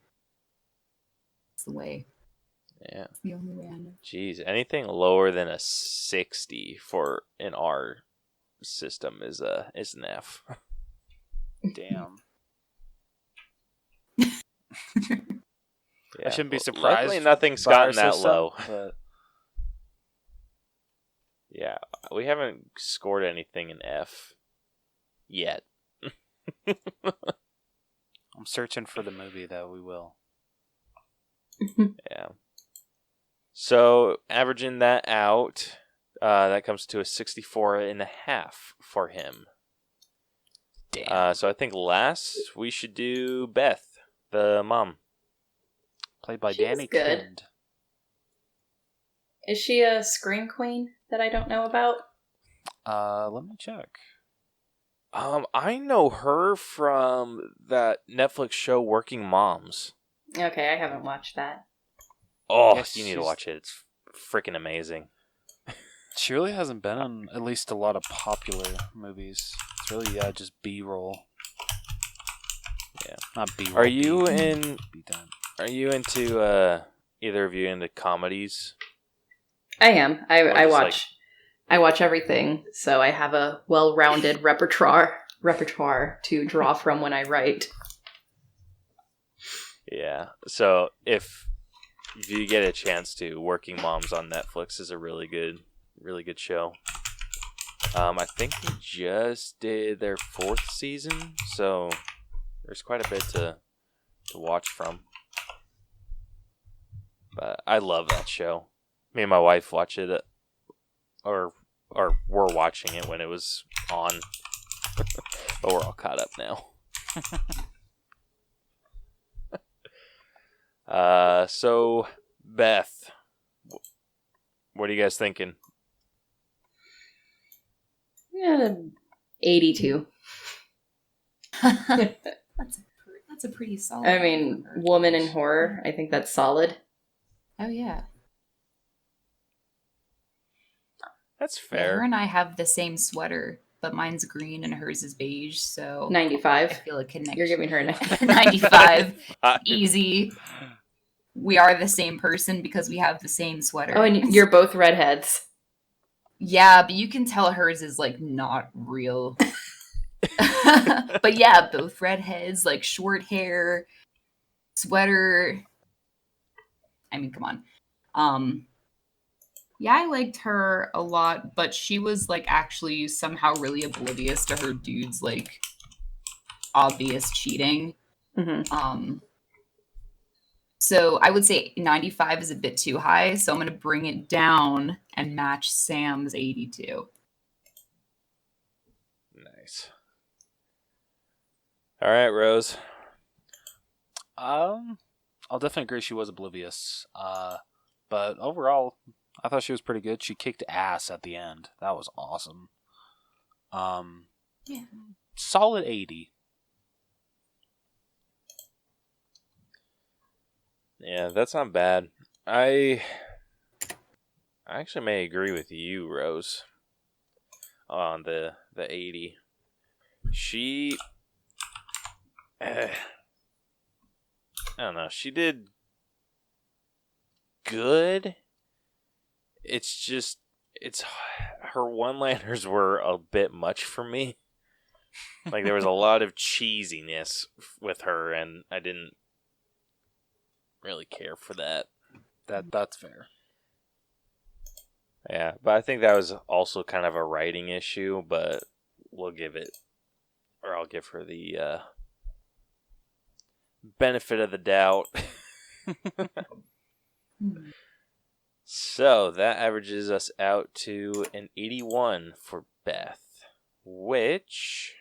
it's the way. Yeah. It's the only way I know. Jeez, anything lower than a 60 in our system is an F. Damn. Yeah. I shouldn't be surprised. Luckily, nothing's by our gotten that system, low. But Yeah, we haven't scored anything in F yet. I'm searching for the movie, though. We will. Yeah. So, averaging that out, that comes to a 64.5 for him. Damn. So I think last we should do Beth, the mom. Played by She was Danny good. Kind. Is she a scream queen that I don't know about? Let me check. I know her from that Netflix show Working Moms. Okay, I haven't watched that. Oh, Yes, you need to she's- watch it. It's freaking amazing. She really hasn't been on at least a lot of popular movies. It's really just B-roll. Yeah. Not B-roll. Are you B- in? B-done. Are you into either of you into comedies? I am. I just, watch. I watch everything, so I have a well-rounded repertoire to draw from when I write. Yeah. So if you get a chance to, Working Moms on Netflix is a really good show. I think they just did their 4th season, so there's quite a bit to watch from. But I love that show. Me and my wife watch it, or were watching it when it was on, but we're all caught up now. So Beth, what are you guys thinking? 82. That's a pretty solid. I mean, woman in horror. I think that's solid. Oh yeah. That's Yeah, her fair. and I have the same sweater, but mine's green and hers is beige, so I 95. feel a connection. You're giving her a 95. Easy. We are the same person because we have the same sweater. Oh, and you're both redheads. Yeah, but you can tell hers is like not real. But yeah, both redheads, like short hair, sweater. I mean, come on. Yeah, I liked her a lot, but she was like actually somehow really oblivious to her dude's like obvious cheating. Mm-hmm. So I would say 95 is a bit too high, so I'm going to bring it down and match Sam's 82. Nice. All right, Rose. I'll definitely agree she was oblivious. But overall, I thought she was pretty good. She kicked ass at the end. That was awesome. Yeah. Solid 80. Yeah, that's not bad. I actually may agree with you, Rose, on the 80. She... I don't know. She did good. It's just... her one-liners were a bit much for me. Like, there was a lot of cheesiness with her, and I didn't really care for that. That's fair. Yeah, but I think that was also kind of a writing issue, but I'll give her the benefit of the doubt. So that averages us out to an 81 for Beth, which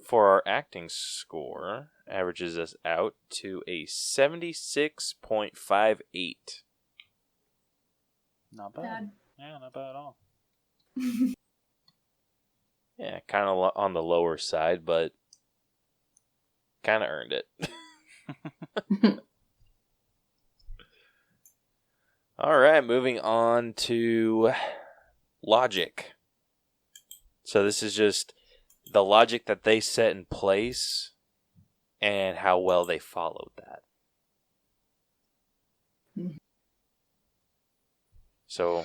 for our acting score averages us out to a 76.58. Not bad. Yeah, not bad at all. Yeah, kind of on the lower side, but kind of earned it. All right, moving on to logic. So this is just the logic that they set in place and how well they followed that. So,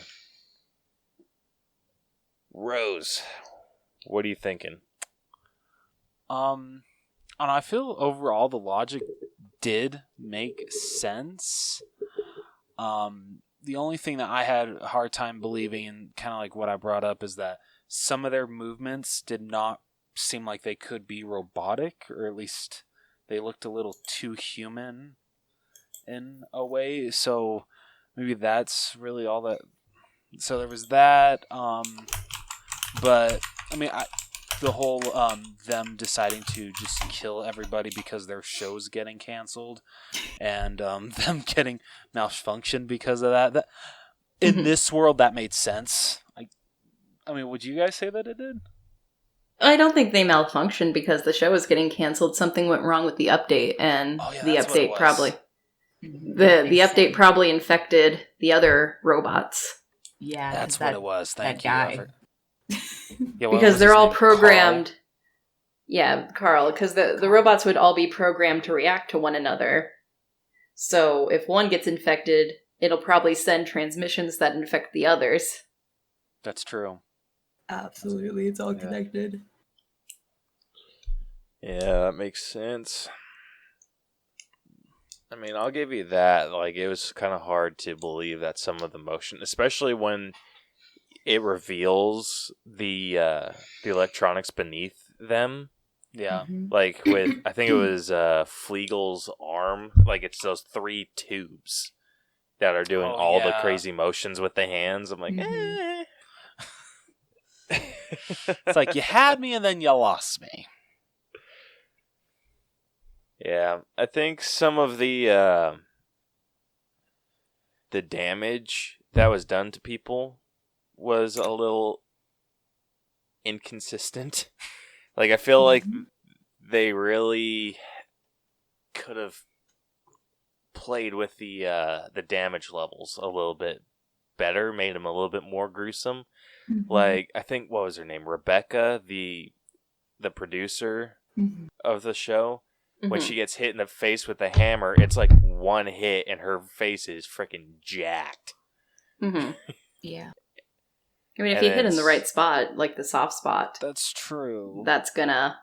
Rose, what are you thinking? And I feel overall the logic did make sense. The only thing that I had a hard time believing, and kind of like what I brought up, is that some of their movements did not seem like they could be robotic, or at least they looked a little too human in a way. So maybe that's really all that. So there was that. But I mean, the whole them deciding to just kill everybody because their show's getting canceled, and them getting malfunctioned because of that. In this world, that made sense. I mean, would you guys say that it did? I don't think they malfunctioned because the show was getting canceled. Something went wrong with the update, and the update probably the update probably infected the other robots. Yeah, that's what it was. Thank you. Guy. Yeah, because they're all programmed. Carl? Yeah, Carl. Because the robots would all be programmed to react to one another. So if one gets infected, it'll probably send transmissions that infect the others. That's true. Absolutely, it's all connected. Yeah, that makes sense. I mean, I'll give you that. Like, it was kind of hard to believe that some of the motion, especially when it reveals the electronics beneath them. Yeah. Like, with, I think it was Fleagel's arm. Like, it's those 3 tubes that are doing all the crazy motions with the hands. I'm like, It's like, you had me and then you lost me. Yeah, I think some of the damage that was done to people was a little inconsistent. Like, I feel like they really could have played with the damage levels a little bit better, made them a little bit more gruesome. Like, I think, what was her name? Rebecca, the producer of the show. When she gets hit in the face with the hammer, it's like one hit and her face is freaking jacked. Yeah. I mean, if you hit in the right spot, like the soft spot, That's true. that's gonna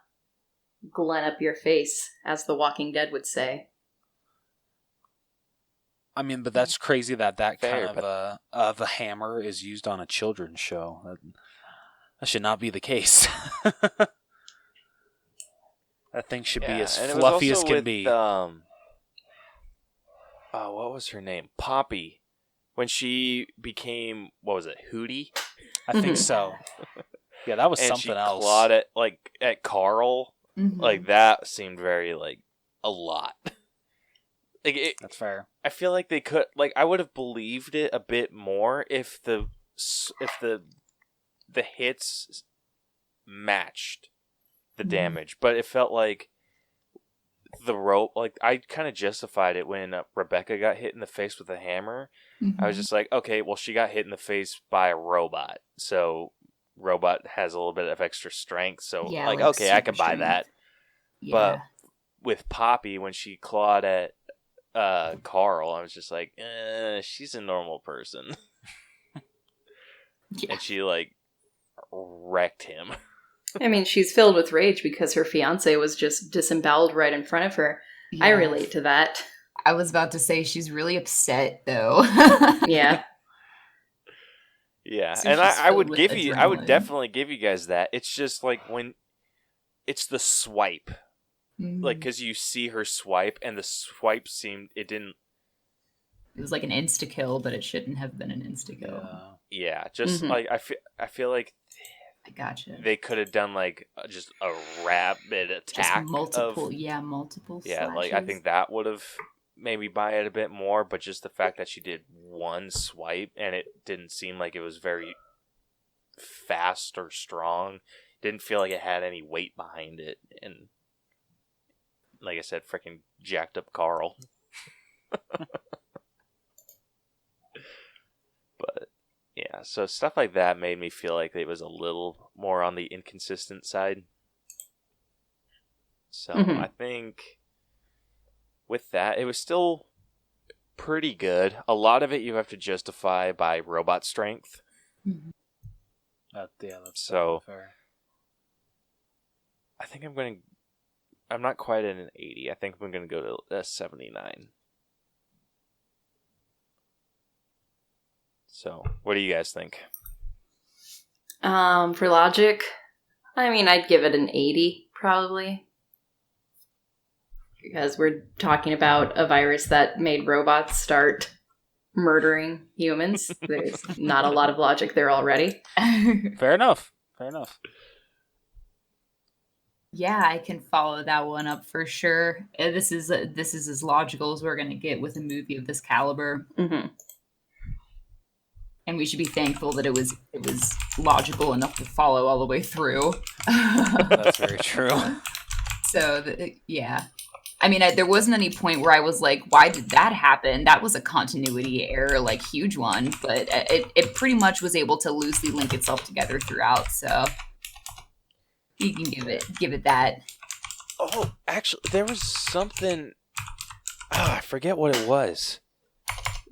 glen up your face, as The Walking Dead would say. I mean, but that's crazy that Fair, kind of a hammer is used on a children's show. That should not be the case. That thing should be as and it was fluffy as also can with, be. what was her name? Poppy. When she became, what was it, Hootie? I think so. Yeah, that was And something she else. clawed at Carl. Like, that seemed very, like, a lot. Like, That's fair. I feel like they could, like, I would have believed it a bit more if the hits matched the damage, but it felt like the rope, like, I kind of justified it when Rebecca got hit in the face with a hammer. I was just like, okay, well, she got hit in the face by a robot, so robot has a little bit of extra strength, so like okay, I can buy strength. that. Yeah. But with Poppy, when she clawed at Carl, I was just like, she's a normal person. Yeah. And she, like, wrecked him. I mean, she's filled with rage because her fiance was just disemboweled right in front of her. I relate to that. I was about to say she's really upset though. Yeah. Yeah, So and she's I would filled give with you, I would adrenaline. definitely give you guys that. It's just like when it's the swipe, like, because you see her swipe, and the swipe seemed, it didn't. It was like an insta kill, but it shouldn't have been an insta kill. Yeah, just like I feel like I gotcha. they could have done like just a rapid attack, Just multiple, of, multiple. yeah, like I slashes. think that would have maybe buy it a bit more, but just the fact that she did one swipe and it didn't seem like it was very fast or strong, didn't feel like it had any weight behind it, and like I said, freaking jacked up Carl. But yeah, so stuff like that made me feel like it was a little more on the inconsistent side. So I think with that, it was still pretty good. A lot of it you have to justify by robot strength. Yeah, that's So fair. I think I'm not quite at an 80. I think I'm going to go to a 79. So, what do you guys think? For logic, I mean, I'd give it an 80, probably. Because we're talking about a virus that made robots start murdering humans. There's not a lot of logic there already. Fair enough. Fair enough. Yeah, I can follow that one up for sure. This is as logical as we're gonna get with a movie of this caliber. And we should be thankful that it was logical enough to follow all the way through. That's very true. So, yeah. I mean, there wasn't any point where I was like, why did that happen? That was a continuity error, like, huge one. But it pretty much was able to loosely link itself together throughout. So you can give it that. Oh, actually, there was something... I forget what it was.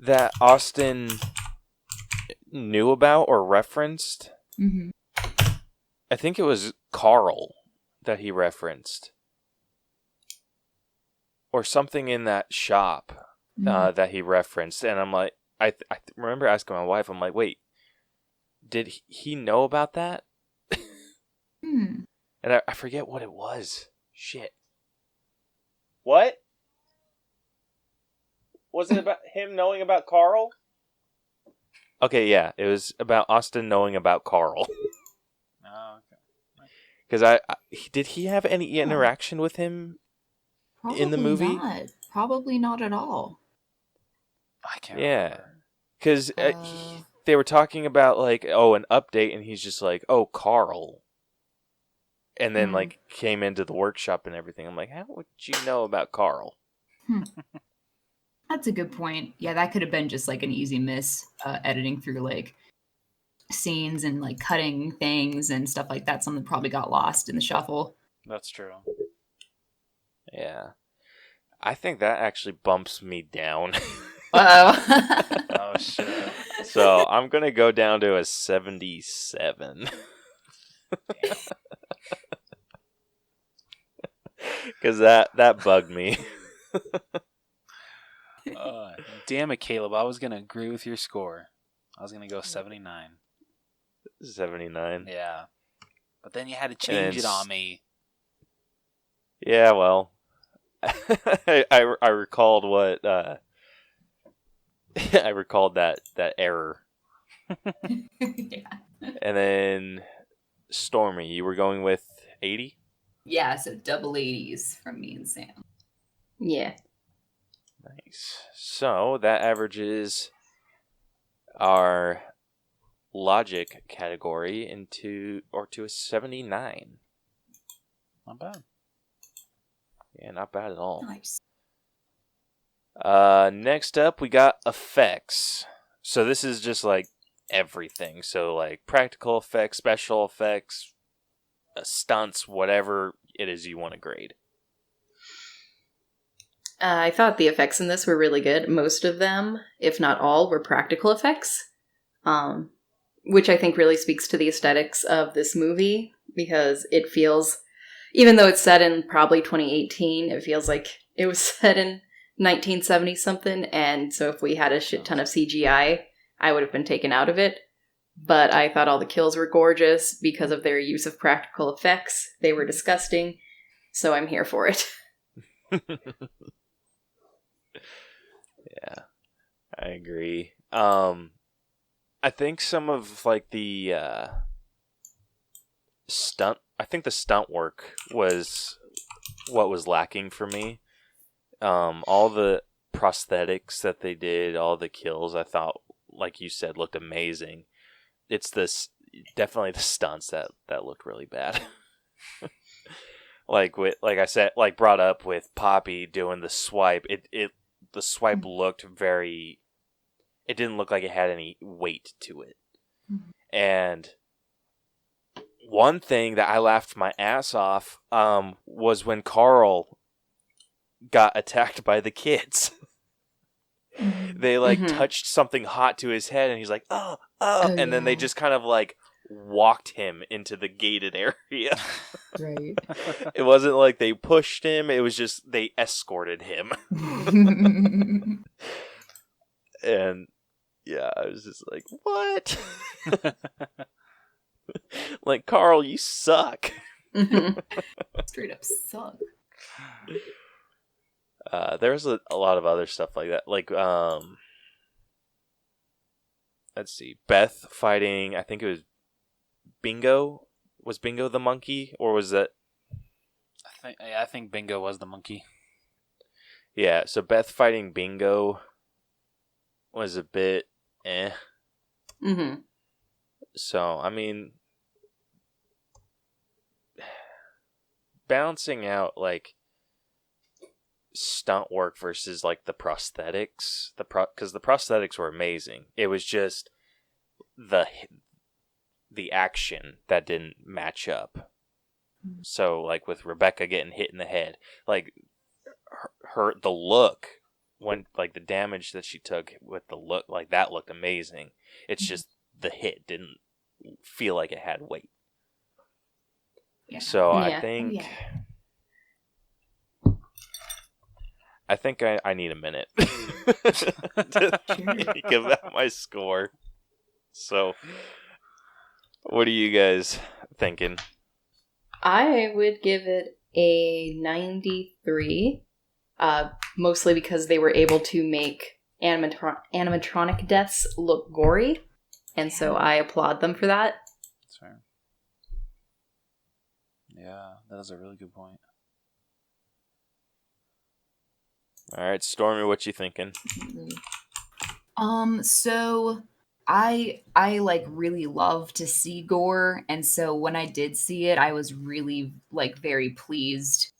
That Austin knew about or referenced. I think it was Carl that he referenced. Or something in that shop that he referenced. And I'm like, I remember asking my wife, I'm like, wait, did he know about that? And I forget what it was. Shit. What? Was it about him knowing about Carl? Okay, yeah. It was about Austin knowing about Carl. Oh, okay. Because did he have any interaction with him in the movie? Probably not at all. I can't Yeah. Because they were talking about, like, an update, and he's just like, oh, Carl. and then like came into the workshop and everything. I'm like, how would you know about Carl? That's a good point. Yeah, that could have been just like an easy miss, editing through like scenes and like cutting things and stuff like that. Something probably got lost in the shuffle. That's true. Yeah. I think that actually bumps me down. Uh-oh. Oh, shit. So I'm going to go down to a 77. Because that bugged me. Damn it, Caleb. I was going to agree with your score. I was going to go 79. 79. Yeah. But then you had to change it on me. Yeah, well. I recalled what I recalled that error. Yeah. And then Stormy, you were going with 80? Yeah, so double 80s from me and Sam. Yeah. Nice. So that averages our logic category to a 79. Not bad. Yeah, not bad at all. Nice. Next up, we got effects. So this is just like everything. So like practical effects, special effects, stunts, whatever it is you want to grade. I thought the effects in this were really good. Most of them, if not all, were practical effects, which I think really speaks to the aesthetics of this movie, because it feels, even though it's set in probably 2018, it feels like it was set in 1970-something, and so if we had a shit ton of CGI, I would have been taken out of it. But I thought all the kills were gorgeous because of their use of practical effects. They were disgusting, so I'm here for it. Yeah, I agree. I think some of like the the stunt work was what was lacking for me. All the prosthetics that they did, all the kills, I thought, like you said, looked amazing. It's definitely the stunts that looked really bad. like I said, like brought up with Poppy doing the swipe, the swipe looked very. It didn't look like it had any weight to it. And one thing that I laughed my ass off was when Carl got attacked by the kids. They touched something hot to his head and he's like, oh, and then they just kind of like walked him into the gated area. Right. It wasn't like they pushed him, it was just they escorted him. And yeah, I was just like, what? Like, Carl, you suck. Straight up suck. There's a lot of other stuff like that. Like, let's see. Beth fighting, I think it was Bingo. Was Bingo the monkey? Or was that... I think Bingo was the monkey. Yeah, so Beth fighting Bingo was a bit eh. Mm-hmm. So, I mean, balancing out, like, stunt work versus, like, the prosthetics, because the prosthetics were amazing. It was just the action that didn't match up. So, like, with Rebecca getting hit in the head, like, the look, when, like, the damage that she took with the look, like, that looked amazing. It's just the hit didn't feel like it had weight. Yeah. So Yeah. I think I need a minute to give out my score. So, what are you guys thinking? I would give it a 93, mostly because they were able to make animatronic deaths look gory, and so I applaud them for that. That's fair. Yeah, that is a really good point. All right, Stormy, what you thinking? So I like really love to see gore, and so when I did see it, I was really like very pleased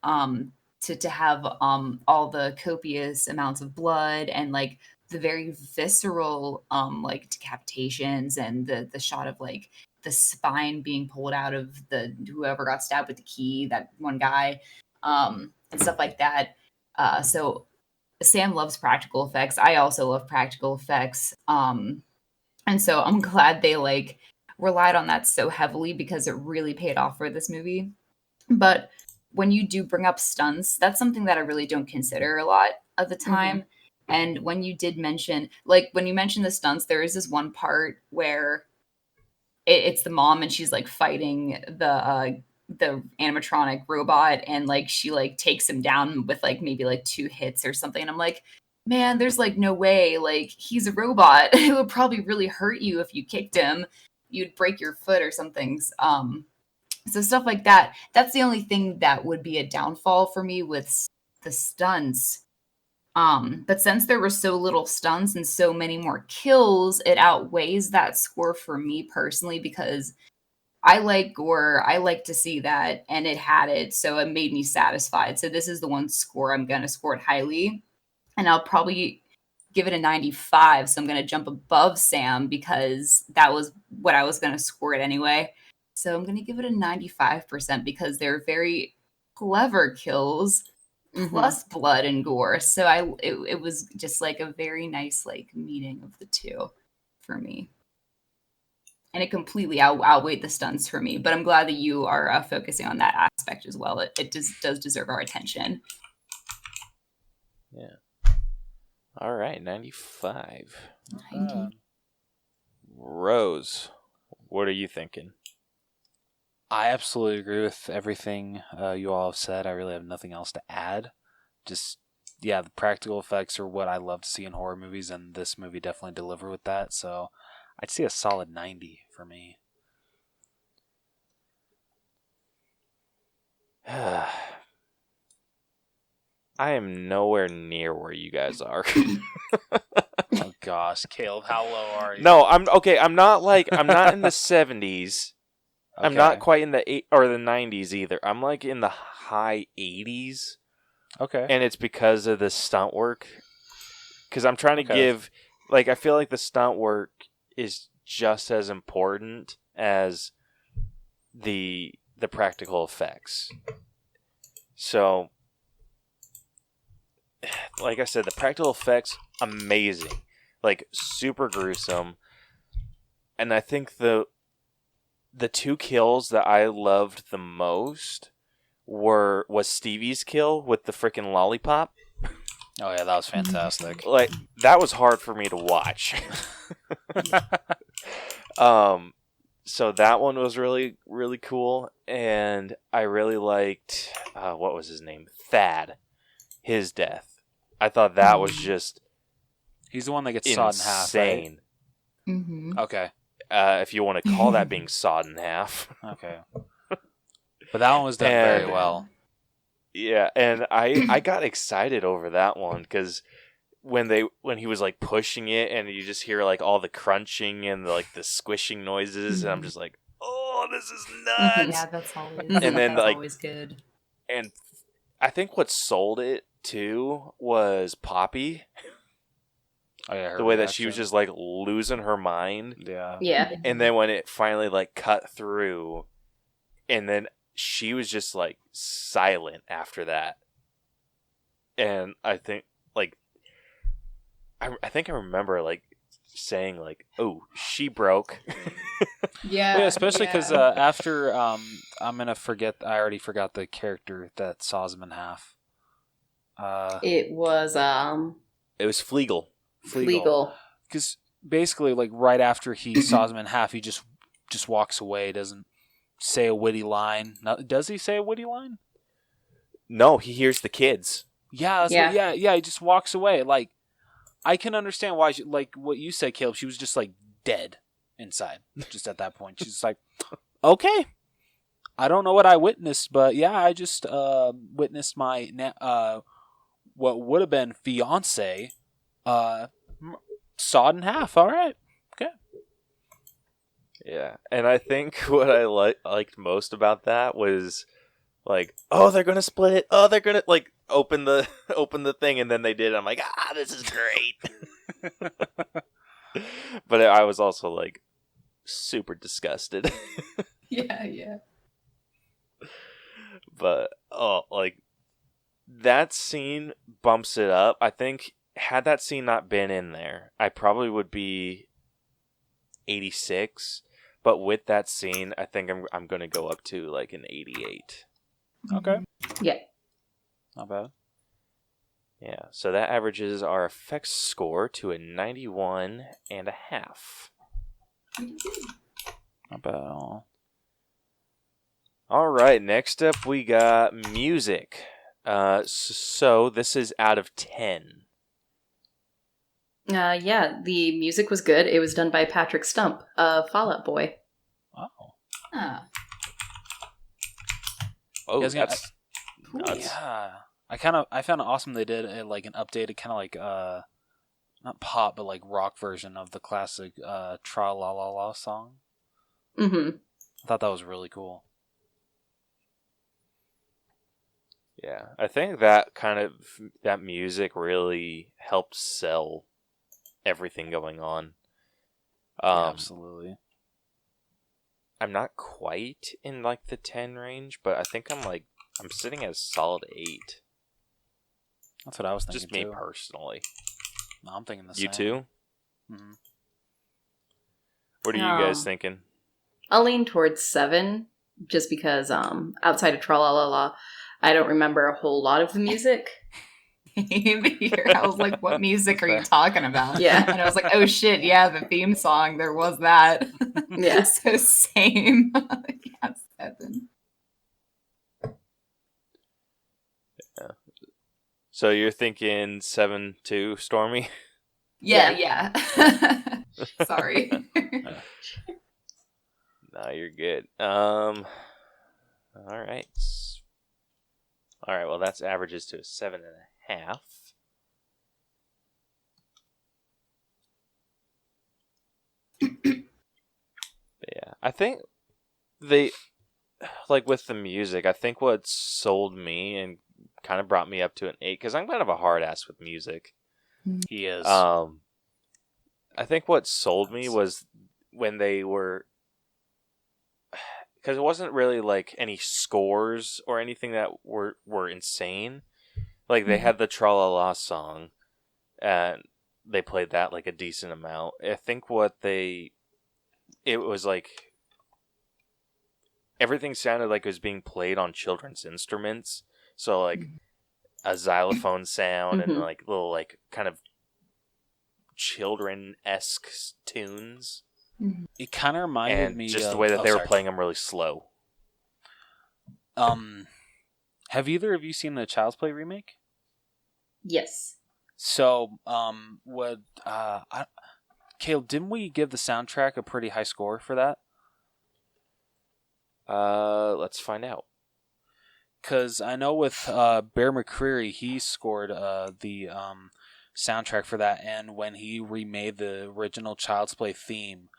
to have all the copious amounts of blood and like the very visceral like decapitations and the shot of like the spine being pulled out of the whoever got stabbed with the key, that one guy, and stuff like that. So Sam loves practical effects. I also love practical effects. And so I'm glad they like relied on that so heavily because it really paid off for this movie. But when you do bring up stunts, that's something that I really don't consider a lot of the time. And when you did mention, like when you mentioned the stunts, there is this one part where it's the mom and she's like fighting the animatronic robot, and like she like takes him down with like maybe like 2 hits or something. And I'm like, man, there's like no way, like he's a robot. It would probably really hurt you if you kicked him. You'd break your foot or something. So stuff like that. That's the only thing that would be a downfall for me with the stunts. But since there were so little stunts and so many more kills, it outweighs that score for me personally, because I like gore. I like to see that, and it had it, so it made me satisfied. So this is the one score I'm going to score it highly. And I'll probably give it a 95. So I'm going to jump above Sam because that was what I was going to score it anyway. So I'm going to give it a 95% because they're very clever kills plus blood and gore. So it was just like a very nice like meeting of the two for me. And it completely outweighed the stunts for me. But I'm glad that you are focusing on that aspect as well. It does deserve our attention. Yeah. All right, 95. 90. Rose, what are you thinking? I absolutely agree with everything you all have said. I really have nothing else to add. Just, yeah, the practical effects are what I love to see in horror movies, and this movie definitely delivered with that. So I'd see a solid 90 for me. I am nowhere near where you guys are. Oh gosh, Caleb, how low are you? No, I'm okay. I'm not in the 70s. Okay. I'm not quite in the 90s either. I'm like in the high 80s. Okay. And it's because of the stunt work. Because I'm trying to give, like, I feel like the stunt work is just as important as the practical effects. So, like I said, the practical effects, amazing. Like, super gruesome. And I think the 2 kills that I loved the most was Stevie's kill with the freaking lollipop. Oh yeah, that was fantastic. Like, that was hard for me to watch. So that one was really, really cool. And I really liked, what was his name? Thad. His death. I thought that was just He's the one that gets sawed in half, insane. right? Mm-hmm. Okay. If you want to call that being sawed in half. Okay. But that one was done very well. Yeah, and I got excited over that one because when he was like pushing it and you just hear like all the crunching and like the squishing noises, and I'm just like, oh, this is nuts. Yeah, that's always And then that's like always good. And I think what sold it too was Poppy. Oh, yeah, The way that she was just like losing her mind. Yeah. Yeah. And then when it finally like cut through, and then she was just like silent after that. And I think like I think I remember like saying like, "Oh, she broke." Yeah. Yeah, especially because after I'm gonna forget. I already forgot the character that saws him in half. It was It was Fleagle. legal. Because basically, like right after he saws him in half, he just walks away. Doesn't say a witty line. Does he say a witty line? No, he hears the kids. Yeah, yeah. He just walks away. Like I can understand why. Like what you said, Caleb. She was just like dead inside. Just at that point, she's just like, okay. I don't know what I witnessed, but yeah, I just witnessed my what would have been fiance sawed in half. All right, Yeah, and I think what I liked most about that was like, oh, they're gonna split it. Oh, they're gonna like open the thing, and then they did. I'm like, this is great. But I was also like super disgusted. Yeah. But like that scene bumps it up. I think had that scene not been in there, I probably would be 86. But with that scene, I think I'm going to go up to like an 88. Okay. Yeah. Not bad. Yeah, so that averages our effects score to a 91 and a half. Not bad at all. All right, next up we got music. So this is out of 10. Yeah, the music was good. It was done by Patrick Stump, Fall Out Boy. Wow. Oh, guys got- that's nuts. Yeah. I found it awesome they did like an updated kind of like not pop but like rock version of the classic Tra La La La song. Mm-hmm. I thought that was really cool. Yeah, I think that music really helped sell everything going on. Yeah, absolutely. I'm not quite in like the 10 range, but I think I'm sitting at a solid 8. That's what I was thinking. Just me too. personally. No, I'm thinking the You same. too? Mm-hmm. What are you guys thinking? I'll lean towards 7, just because outside of Tra La La La, I don't remember a whole lot of the music. I was like, what music are you talking about? Yeah. And I was like, oh shit, yeah, the theme song, there was that. Yeah. So same. Yeah, 7. So you're thinking 7 too, Stormy? Yeah. Sorry. No, you're good. All right. All right. Well, that's averages to a 7.5. Yeah, I think they like with the music. I think what sold me and kind of brought me up to an 8 because I'm kind of a hard ass with music. He is. I think what sold me was when they were, because it wasn't really like any scores or anything that were insane. Like they had the Tra La La song, and they played that like a decent amount. I think it was like everything sounded like it was being played on children's instruments. So like a xylophone sound and like little like kind of children-esque tunes. It kind of reminded And me just of, the way that they were sorry. playing them really slow. Have either of you seen the Child's Play remake? Yes. So, Caleb, didn't we give the soundtrack a pretty high score for that? Let's find out. Because I know with Bear McCreary, he scored the soundtrack for that, and when he remade the original Child's Play theme,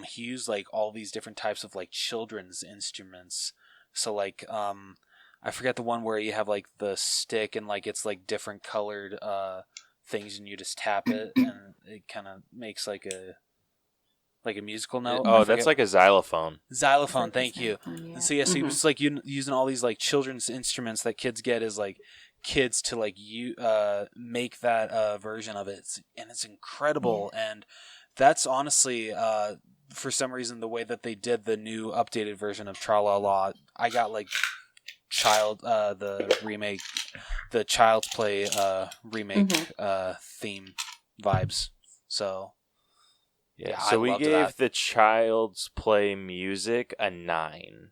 he used like all these different types of like children's instruments. So like I forget the one where you have like the stick and like it's like different colored things, and you just tap it, and it kind of makes like a musical note. Oh, that's like a xylophone. Xylophone, thank you. Yeah. So he was like using all these like children's instruments that kids get as like kids to like make that version of it, and it's incredible. And that's honestly for some reason the way that they did the new updated version of Tra La La. I got like the remake, the Child's Play remake theme vibes. So. Yeah, I so we loved gave that. the Child's Play music a 9.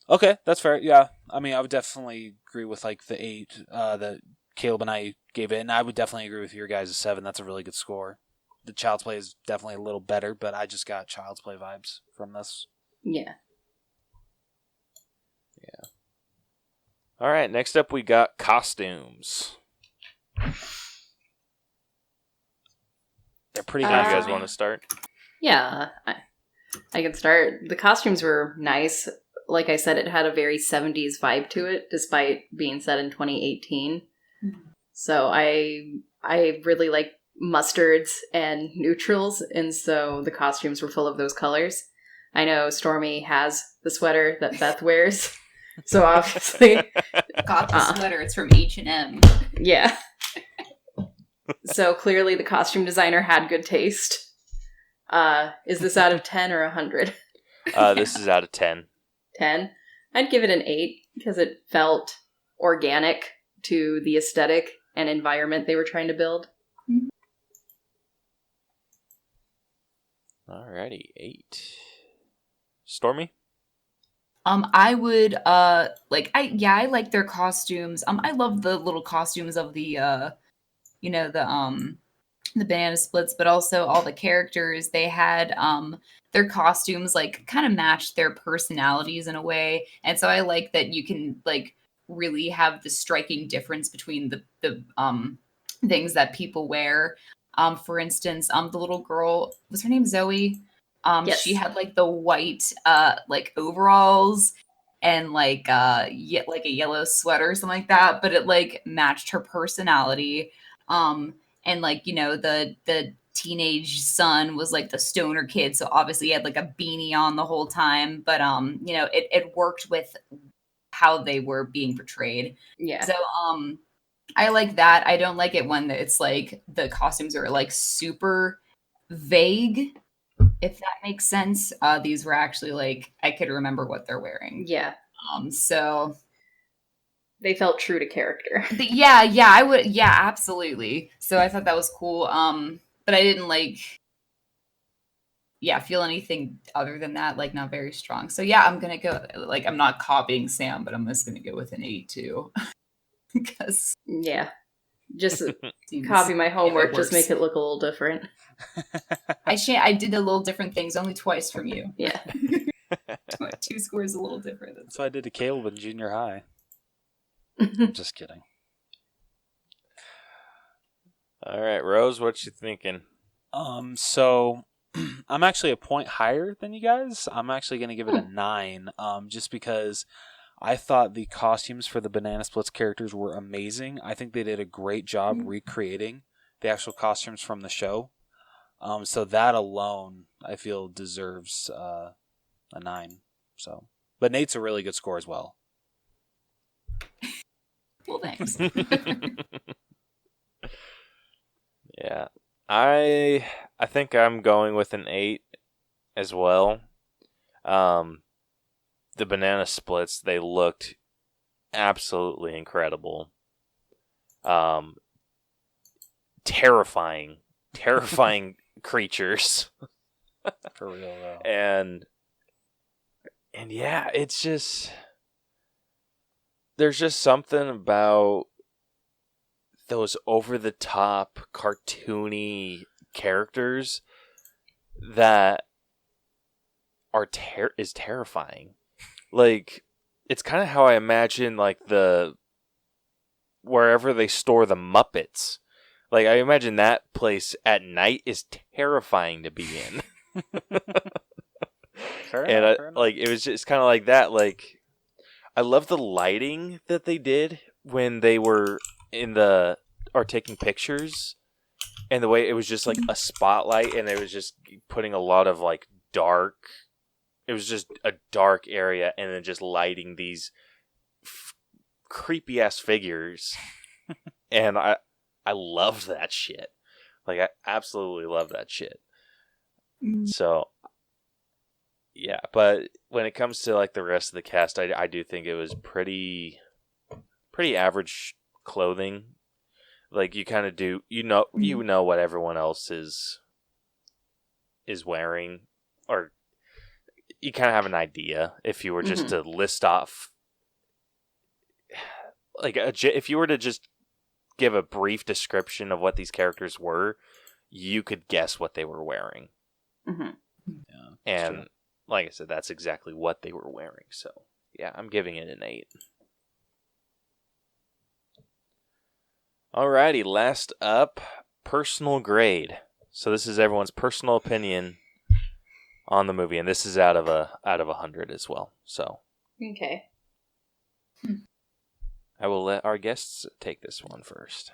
Okay, that's fair. Yeah, I mean, I would definitely agree with like the 8 that Caleb and I gave it, and I would definitely agree with your guys' 7. That's a really good score. The Child's Play is definitely a little better, but I just got Child's Play vibes from this. Yeah. All right, next up we got costumes. They're pretty Do high you for guys me. want to start? Yeah. I can start. The costumes were nice. Like I said, it had a very 70s vibe to it, despite being set in 2018. So I really like mustards and neutrals, and so the costumes were full of those colors. I know Stormy has the sweater that Beth wears, so obviously... Got the sweater, it's from H&M. Yeah. So clearly the costume designer had good taste. Is this out of 10 or 100? This is out of 10. 10? I'd give it an 8 because it felt organic to the aesthetic and environment they were trying to build. Alrighty, 8. Stormy? I would I like their costumes. I love the little costumes of the the banana splits, but also all the characters. They had their costumes like kind of matched their personalities in a way. And so I like that you can like really have the striking difference between the things that people wear. For instance, the little girl, was her name Zoe? Yes. She had like the white like overalls and like a yellow sweater or something like that, but it like matched her personality. And like, the teenage son was like the stoner kid, so obviously he had like a beanie on the whole time, but it worked with how they were being portrayed. Yeah. So I like that. I don't like it when it's like the costumes are like super vague, if that makes sense. These were actually like I could remember what they're wearing. Yeah. So they felt true to character. I would. Yeah, absolutely. So I thought that was cool. But I didn't feel anything other than that, like not very strong. So yeah, I'm gonna go, like, I'm not copying Sam, but I'm just gonna go with an 8 too. Because yeah, just copy my homework, just make it look a little different. I did a little different things, only twice from you. Yeah. 2 scores a little different. That's what I did to Caleb in junior high. Just kidding. All right, Rose, what you thinking? So I'm actually a point higher than you guys. I'm actually going to give it a 9, just because I thought the costumes for the Banana Splits characters were amazing. I think they did a great job recreating the actual costumes from the show. So that alone, I feel, deserves a 9. So, but Nate's a really good score as well. Well, thanks. Yeah, I think I'm going with an 8 as well. The Banana Splits, they looked absolutely incredible. Terrifying creatures. For real, though. And yeah, it's just, there's just something about those over-the-top, cartoony characters that is terrifying. Like, it's kind of how I imagine, like, wherever they store the Muppets. Like, I imagine that place at night is terrifying to be in. Fair And enough. it was just kind of like that. Like, I love the lighting that they did when they were taking pictures, and the way it was just like a spotlight, and it was just putting a lot of like dark. It was just a dark area, and then just lighting these creepy ass figures, and I loved that shit. Like, I absolutely love that shit. So, yeah, but when it comes to like the rest of the cast, I do think it was pretty average clothing. Like, you kind of do, you know what everyone else is wearing, or you kind of have an idea if you were just to list off, like, if you were to just give a brief description of what these characters were, you could guess what they were wearing. Mm-hmm. Yeah, and true. like I said, that's exactly what they were wearing. So, yeah, I'm giving it an 8. Alrighty, last up, personal grade. So this is everyone's personal opinion on the movie, and this is out of 100 as well. So Okay. I will let our guests take this one first.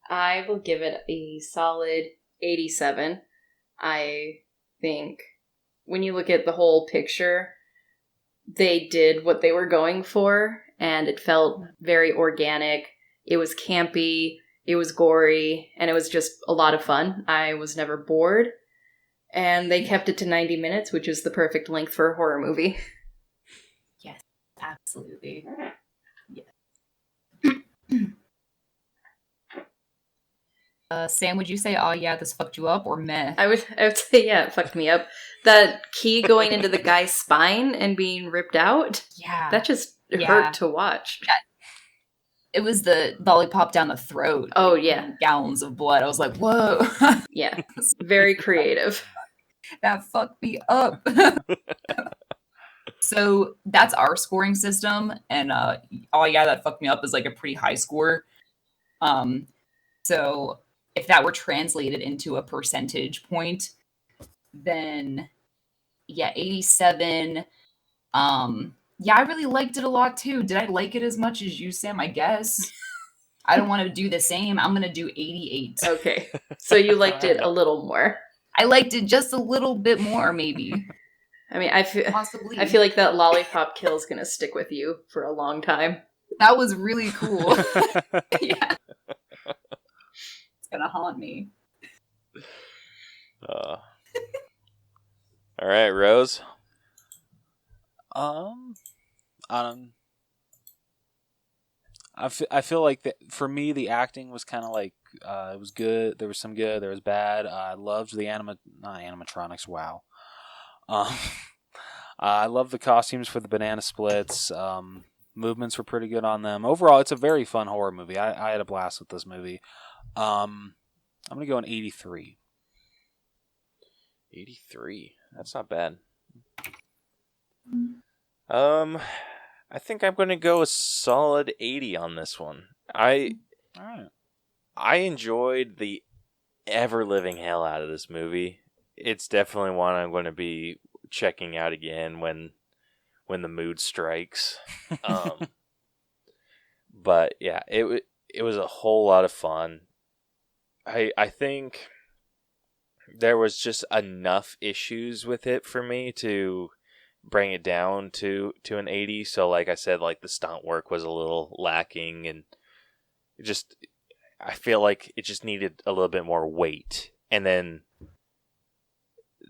I will give it a solid 87. I think when you look at the whole picture, they did what they were going for, and it felt very organic. It was campy, it was gory, and it was just a lot of fun. I was never bored. And they kept it to 90 minutes, which is the perfect length for a horror movie. Yes, absolutely. Sam, would you say, oh yeah, this fucked you up, or meh? I would say, yeah, it fucked me up. That key going into the guy's spine and being ripped out, Yeah. that just hurt to watch. It was the lollipop down the throat. Oh, yeah. Gallons of blood. I was like, whoa. Yeah. Very creative. That fucked me up. So that's our scoring system. And oh yeah, that fucked me up is like a pretty high score. So if that were translated into a percentage point, then yeah, 87. Yeah, I really liked it a lot too. Did I like it as much as you, Sam? I guess. I don't want to do the same. I'm going to do 88. Okay. So you liked it a little more. I liked it just a little bit more, maybe. I mean, I feel like that lollipop kill is going to stick with you for a long time. That was really cool. Yeah. It's going to haunt me. All right, Rose. I feel like for me the acting was kind of like it was good. There was some good. There was bad. I loved the not animatronics. Wow. I love the costumes for the banana splits. Movements were pretty good on them. Overall, it's a very fun horror movie. I had a blast with this movie. I'm gonna go an 83. 83. That's not bad. I think I'm going to go a solid 80 on this one. I enjoyed the ever-living hell out of this movie. It's definitely one I'm going to be checking out again when the mood strikes. But yeah, it was a whole lot of fun. I think there was just enough issues with it for me to bring it down to an 80. So like I said, like the stunt work was a little lacking, and I feel like it just needed a little bit more weight. And then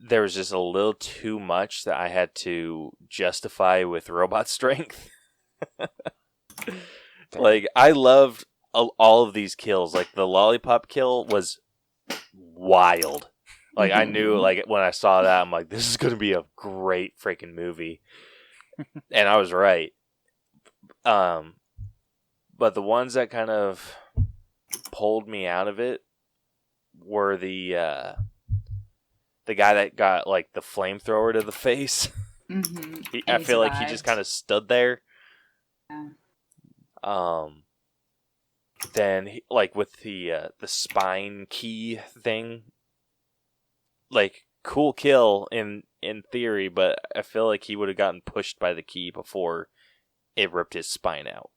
there was just a little too much that I had to justify with robot strength. Like I loved all of these kills. Like the lollipop kill was wild. Like, I knew, like, when I saw that, I'm like, this is going to be a great freaking movie. And I was right. But the ones that kind of pulled me out of it were the guy that got, like, the flamethrower to the face. Mm-hmm. I feel like he just kind of stood there. Yeah. Then, like, with the spine key thing, like, cool kill in theory, but I feel like he would have gotten pushed by the key before it ripped his spine out.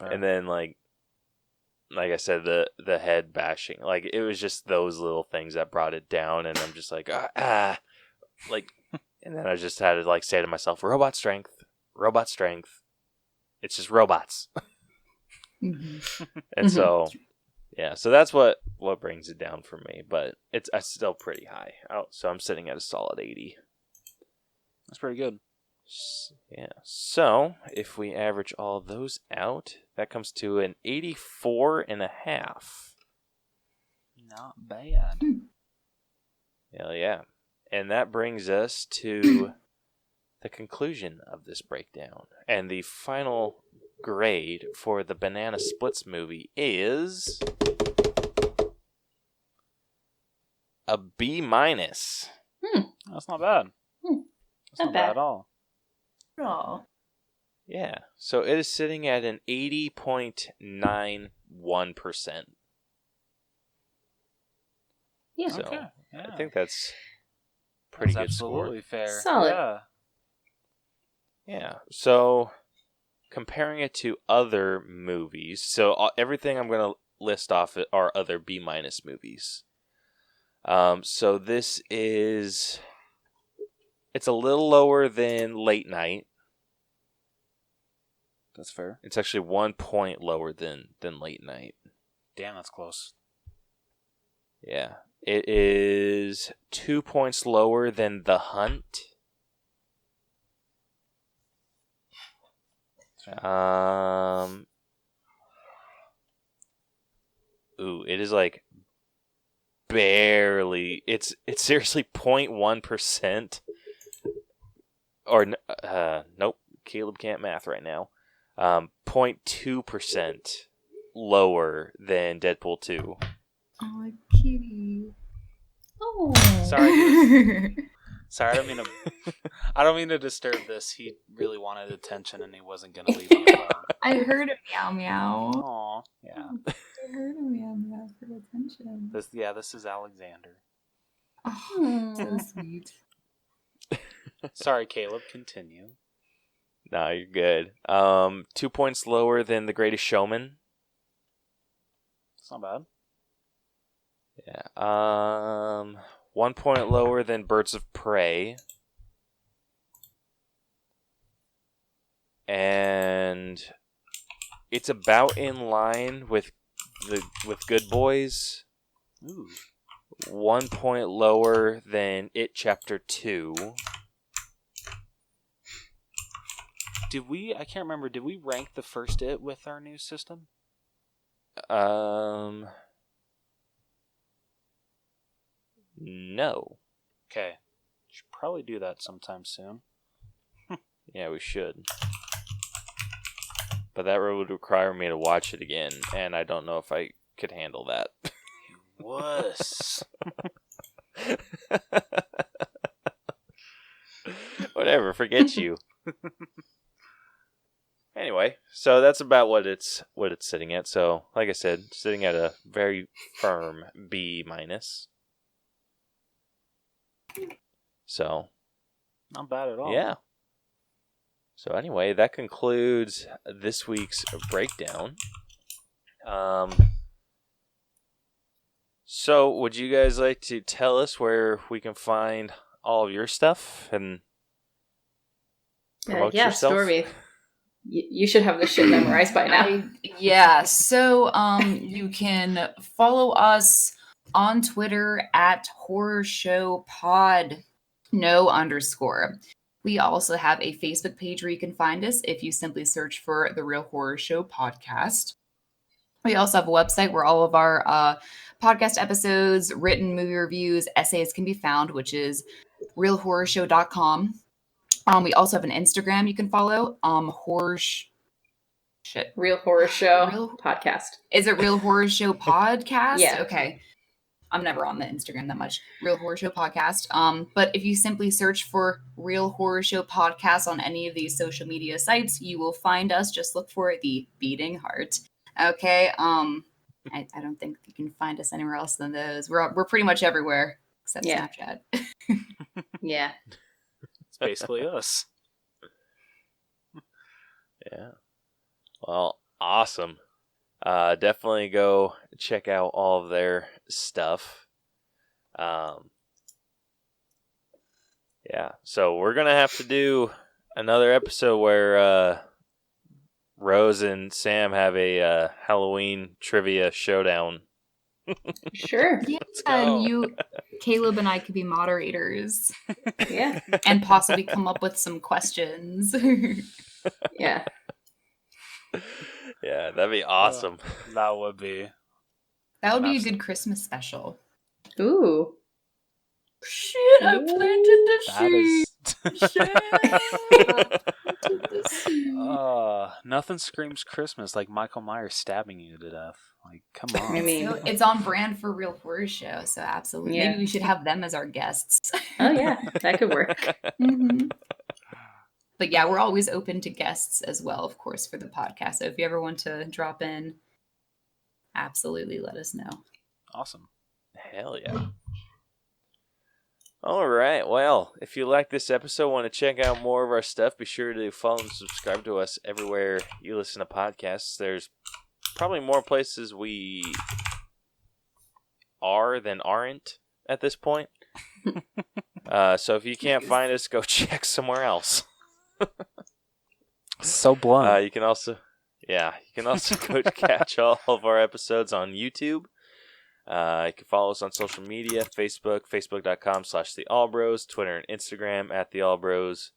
And then, like I said, the head bashing, like, it was just those little things that brought it down, and I'm just like, like, and then I just had to, like, say to myself, robot strength, it's just robots. Mm-hmm. And so... yeah, so that's what brings it down for me, but it's still pretty high. So I'm sitting at a solid 80. That's pretty good. Yeah. So if we average all those out, that comes to an 84.5. Not bad. Hell yeah. And that brings us to the conclusion of this breakdown. And the final grade for the Banana Splits movie is a B-. That's not bad. That's not bad at all. Oh. Yeah. So it is sitting at an 80.91%. Yeah. So Okay. Yeah. I think that's pretty That's good absolutely score. fair. Solid. Yeah. Yeah. So comparing it to other movies, so everything I'm going to list off are other B- movies. So this is, it's a little lower than Late Night. That's fair. It's actually 1 point lower than Late Night. Damn, that's close. Yeah. It is 2 points lower than The Hunt. It is like barely. It's seriously 0.1%. Or nope, Caleb can't math right now. 0.2% lower than Deadpool 2. Oh, kitty. Oh. Sorry. Sorry, I don't mean to disturb this. He really wanted attention and he wasn't gonna leave on the phone. I heard a meow meow. Aw, yeah. I heard a meow meow for attention. This is Alexander. Oh, so sweet. Sorry, Caleb, continue. No, you're good. 2 points lower than The Greatest Showman. It's not bad. Yeah. 1 point lower than Birds of Prey. And it's about in line with Good Boys. Ooh. 1 point lower than It Chapter 2. I can't remember, did we rank the first It with our new system? No. Okay. Should probably do that sometime soon. Yeah, we should. But that would require me to watch it again, and I don't know if I could handle that. Wuss. Whatever, forget you. Anyway, so that's about what it's sitting at. So, like I said, sitting at a very firm B-. So, Not bad at all. yeah. So anyway, that concludes this week's breakdown. So would you guys like to tell us where we can find all of your stuff and promote Yeah, yourself? Stormy. You should have this shit memorized by now. So you can follow us on Twitter at Horror Show Pod, _. We also have a Facebook page where you can find us if you simply search for the Real Horror Show Podcast. We also have a website where all of our podcast episodes, written movie reviews, essays can be found, which is realhorrorshow.com. We also have an Instagram you can follow. Real Horror Show Real- Podcast. Is it Real Horror Show Podcast? Yeah. Okay. I'm never on the Instagram that much. Real Horror Show Podcast. But if you simply search for Real Horror Show Podcast on any of these social media sites, you will find us. Just look for the beating heart. Okay. I don't think you can find us anywhere else than those. We're pretty much everywhere except Yeah. Snapchat. Yeah. It's basically us. Yeah. Well, awesome. Definitely go check out all of their stuff. Yeah. So we're gonna have to do another episode where Rose and Sam have a Halloween trivia showdown. Sure. Yeah, go. and Caleb and I could be moderators Yeah. and possibly come up with some questions. Yeah. Yeah, that'd be awesome. That would be. That would be a good Christmas special. Ooh. Shit, I planted the That is. seed. Nothing screams Christmas like Michael Myers stabbing you to death. Like, come on. I mean, So it's on brand for Real Horror Show, so absolutely. Yeah. Maybe we should have them as our guests. oh yeah, that could work. Mhm. But yeah, we're always open to guests as well, of course, for the podcast. So if you ever want to drop in, absolutely let us know. Awesome. Hell yeah. All right. Well, if you like this episode, want to check out more of our stuff, be sure to follow and subscribe to us everywhere you listen to podcasts. There's probably more places we are than aren't at this point. So if you can't find us, go check somewhere else. So blunt. You can also go catch all of our episodes on YouTube. You can follow us on social media, facebook.com/theallbros, Twitter and Instagram @theallbros.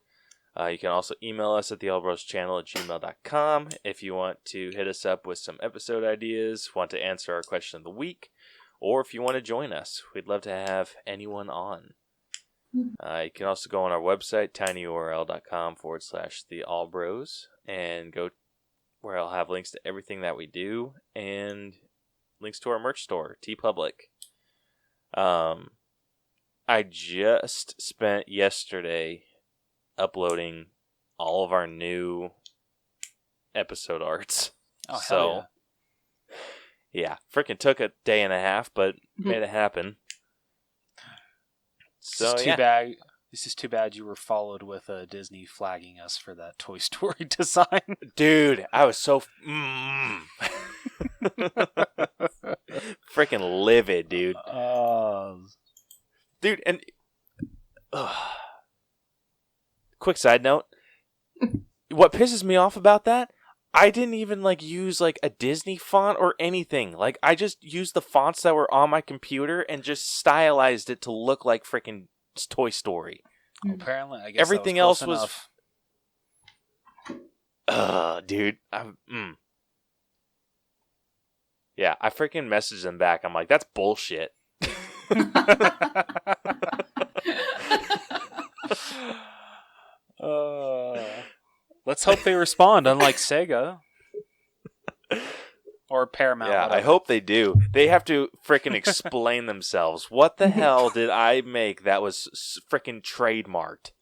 You can also email us at theallbroschannel@gmail.com if you want to hit us up with some episode ideas, want to answer our question of the week, or if you want to join us. We'd love to have anyone on. You can also go on our website, tinyurl.com/theallbros, and go where I'll have links to everything that we do, and links to our merch store, TeePublic. I just spent yesterday uploading all of our new episode arts. Oh, so, hell yeah. Freaking took a day and a half, but made it happen. So, This is too bad. This is too bad you were followed with Disney flagging us for that Toy Story design. Dude, I was so freaking livid, dude. Dude, and quick side note. What pisses me off about that? I didn't even use a Disney font or anything. I just used the fonts that were on my computer and just stylized it to look like freaking Toy Story. Well, apparently, I guess everything else was. Dude, yeah, I freaking messaged them back. I'm like, that's bullshit. Let's hope they respond, unlike Sega. Or Paramount. Yeah, whatever. I hope they do. They have to freaking explain themselves. What the hell did I make that was freaking trademarked?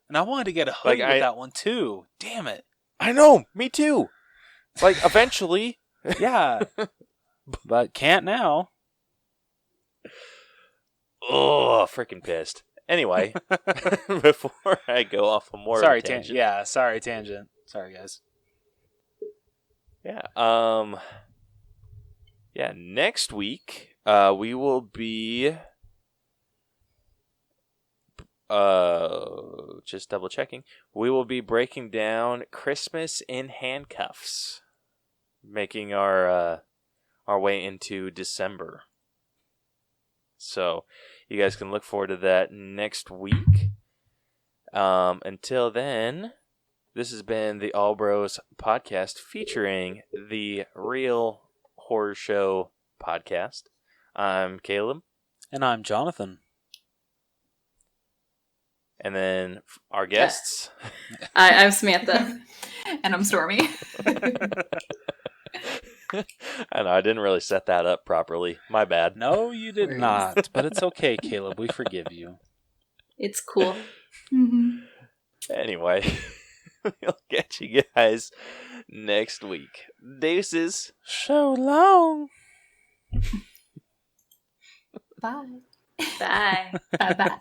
And I wanted to get a hoodie with that one too. Damn it. I know, me too. Eventually. Yeah. But can't now. Oh, freaking pissed. Anyway, before I go off on more sorry, of a tangent. Sorry, tangent. Sorry, guys. Yeah. Yeah, next week, we will be just double checking. We will be breaking down Christmas in Handcuffs, making our way into December. So, you guys can look forward to that next week. Until then, this has been the All Bros Podcast featuring the Real Horror Show Podcast. I'm Caleb. And I'm Jonathan. And then our guests. I'm Samantha. And I'm Stormy. I know, I didn't really set that up properly. My bad. No, you did not. But it's okay, Caleb. We forgive you. It's cool. Mm-hmm. Anyway, we'll catch you guys next week. Deuces. So long. Bye. Bye. Bye-bye.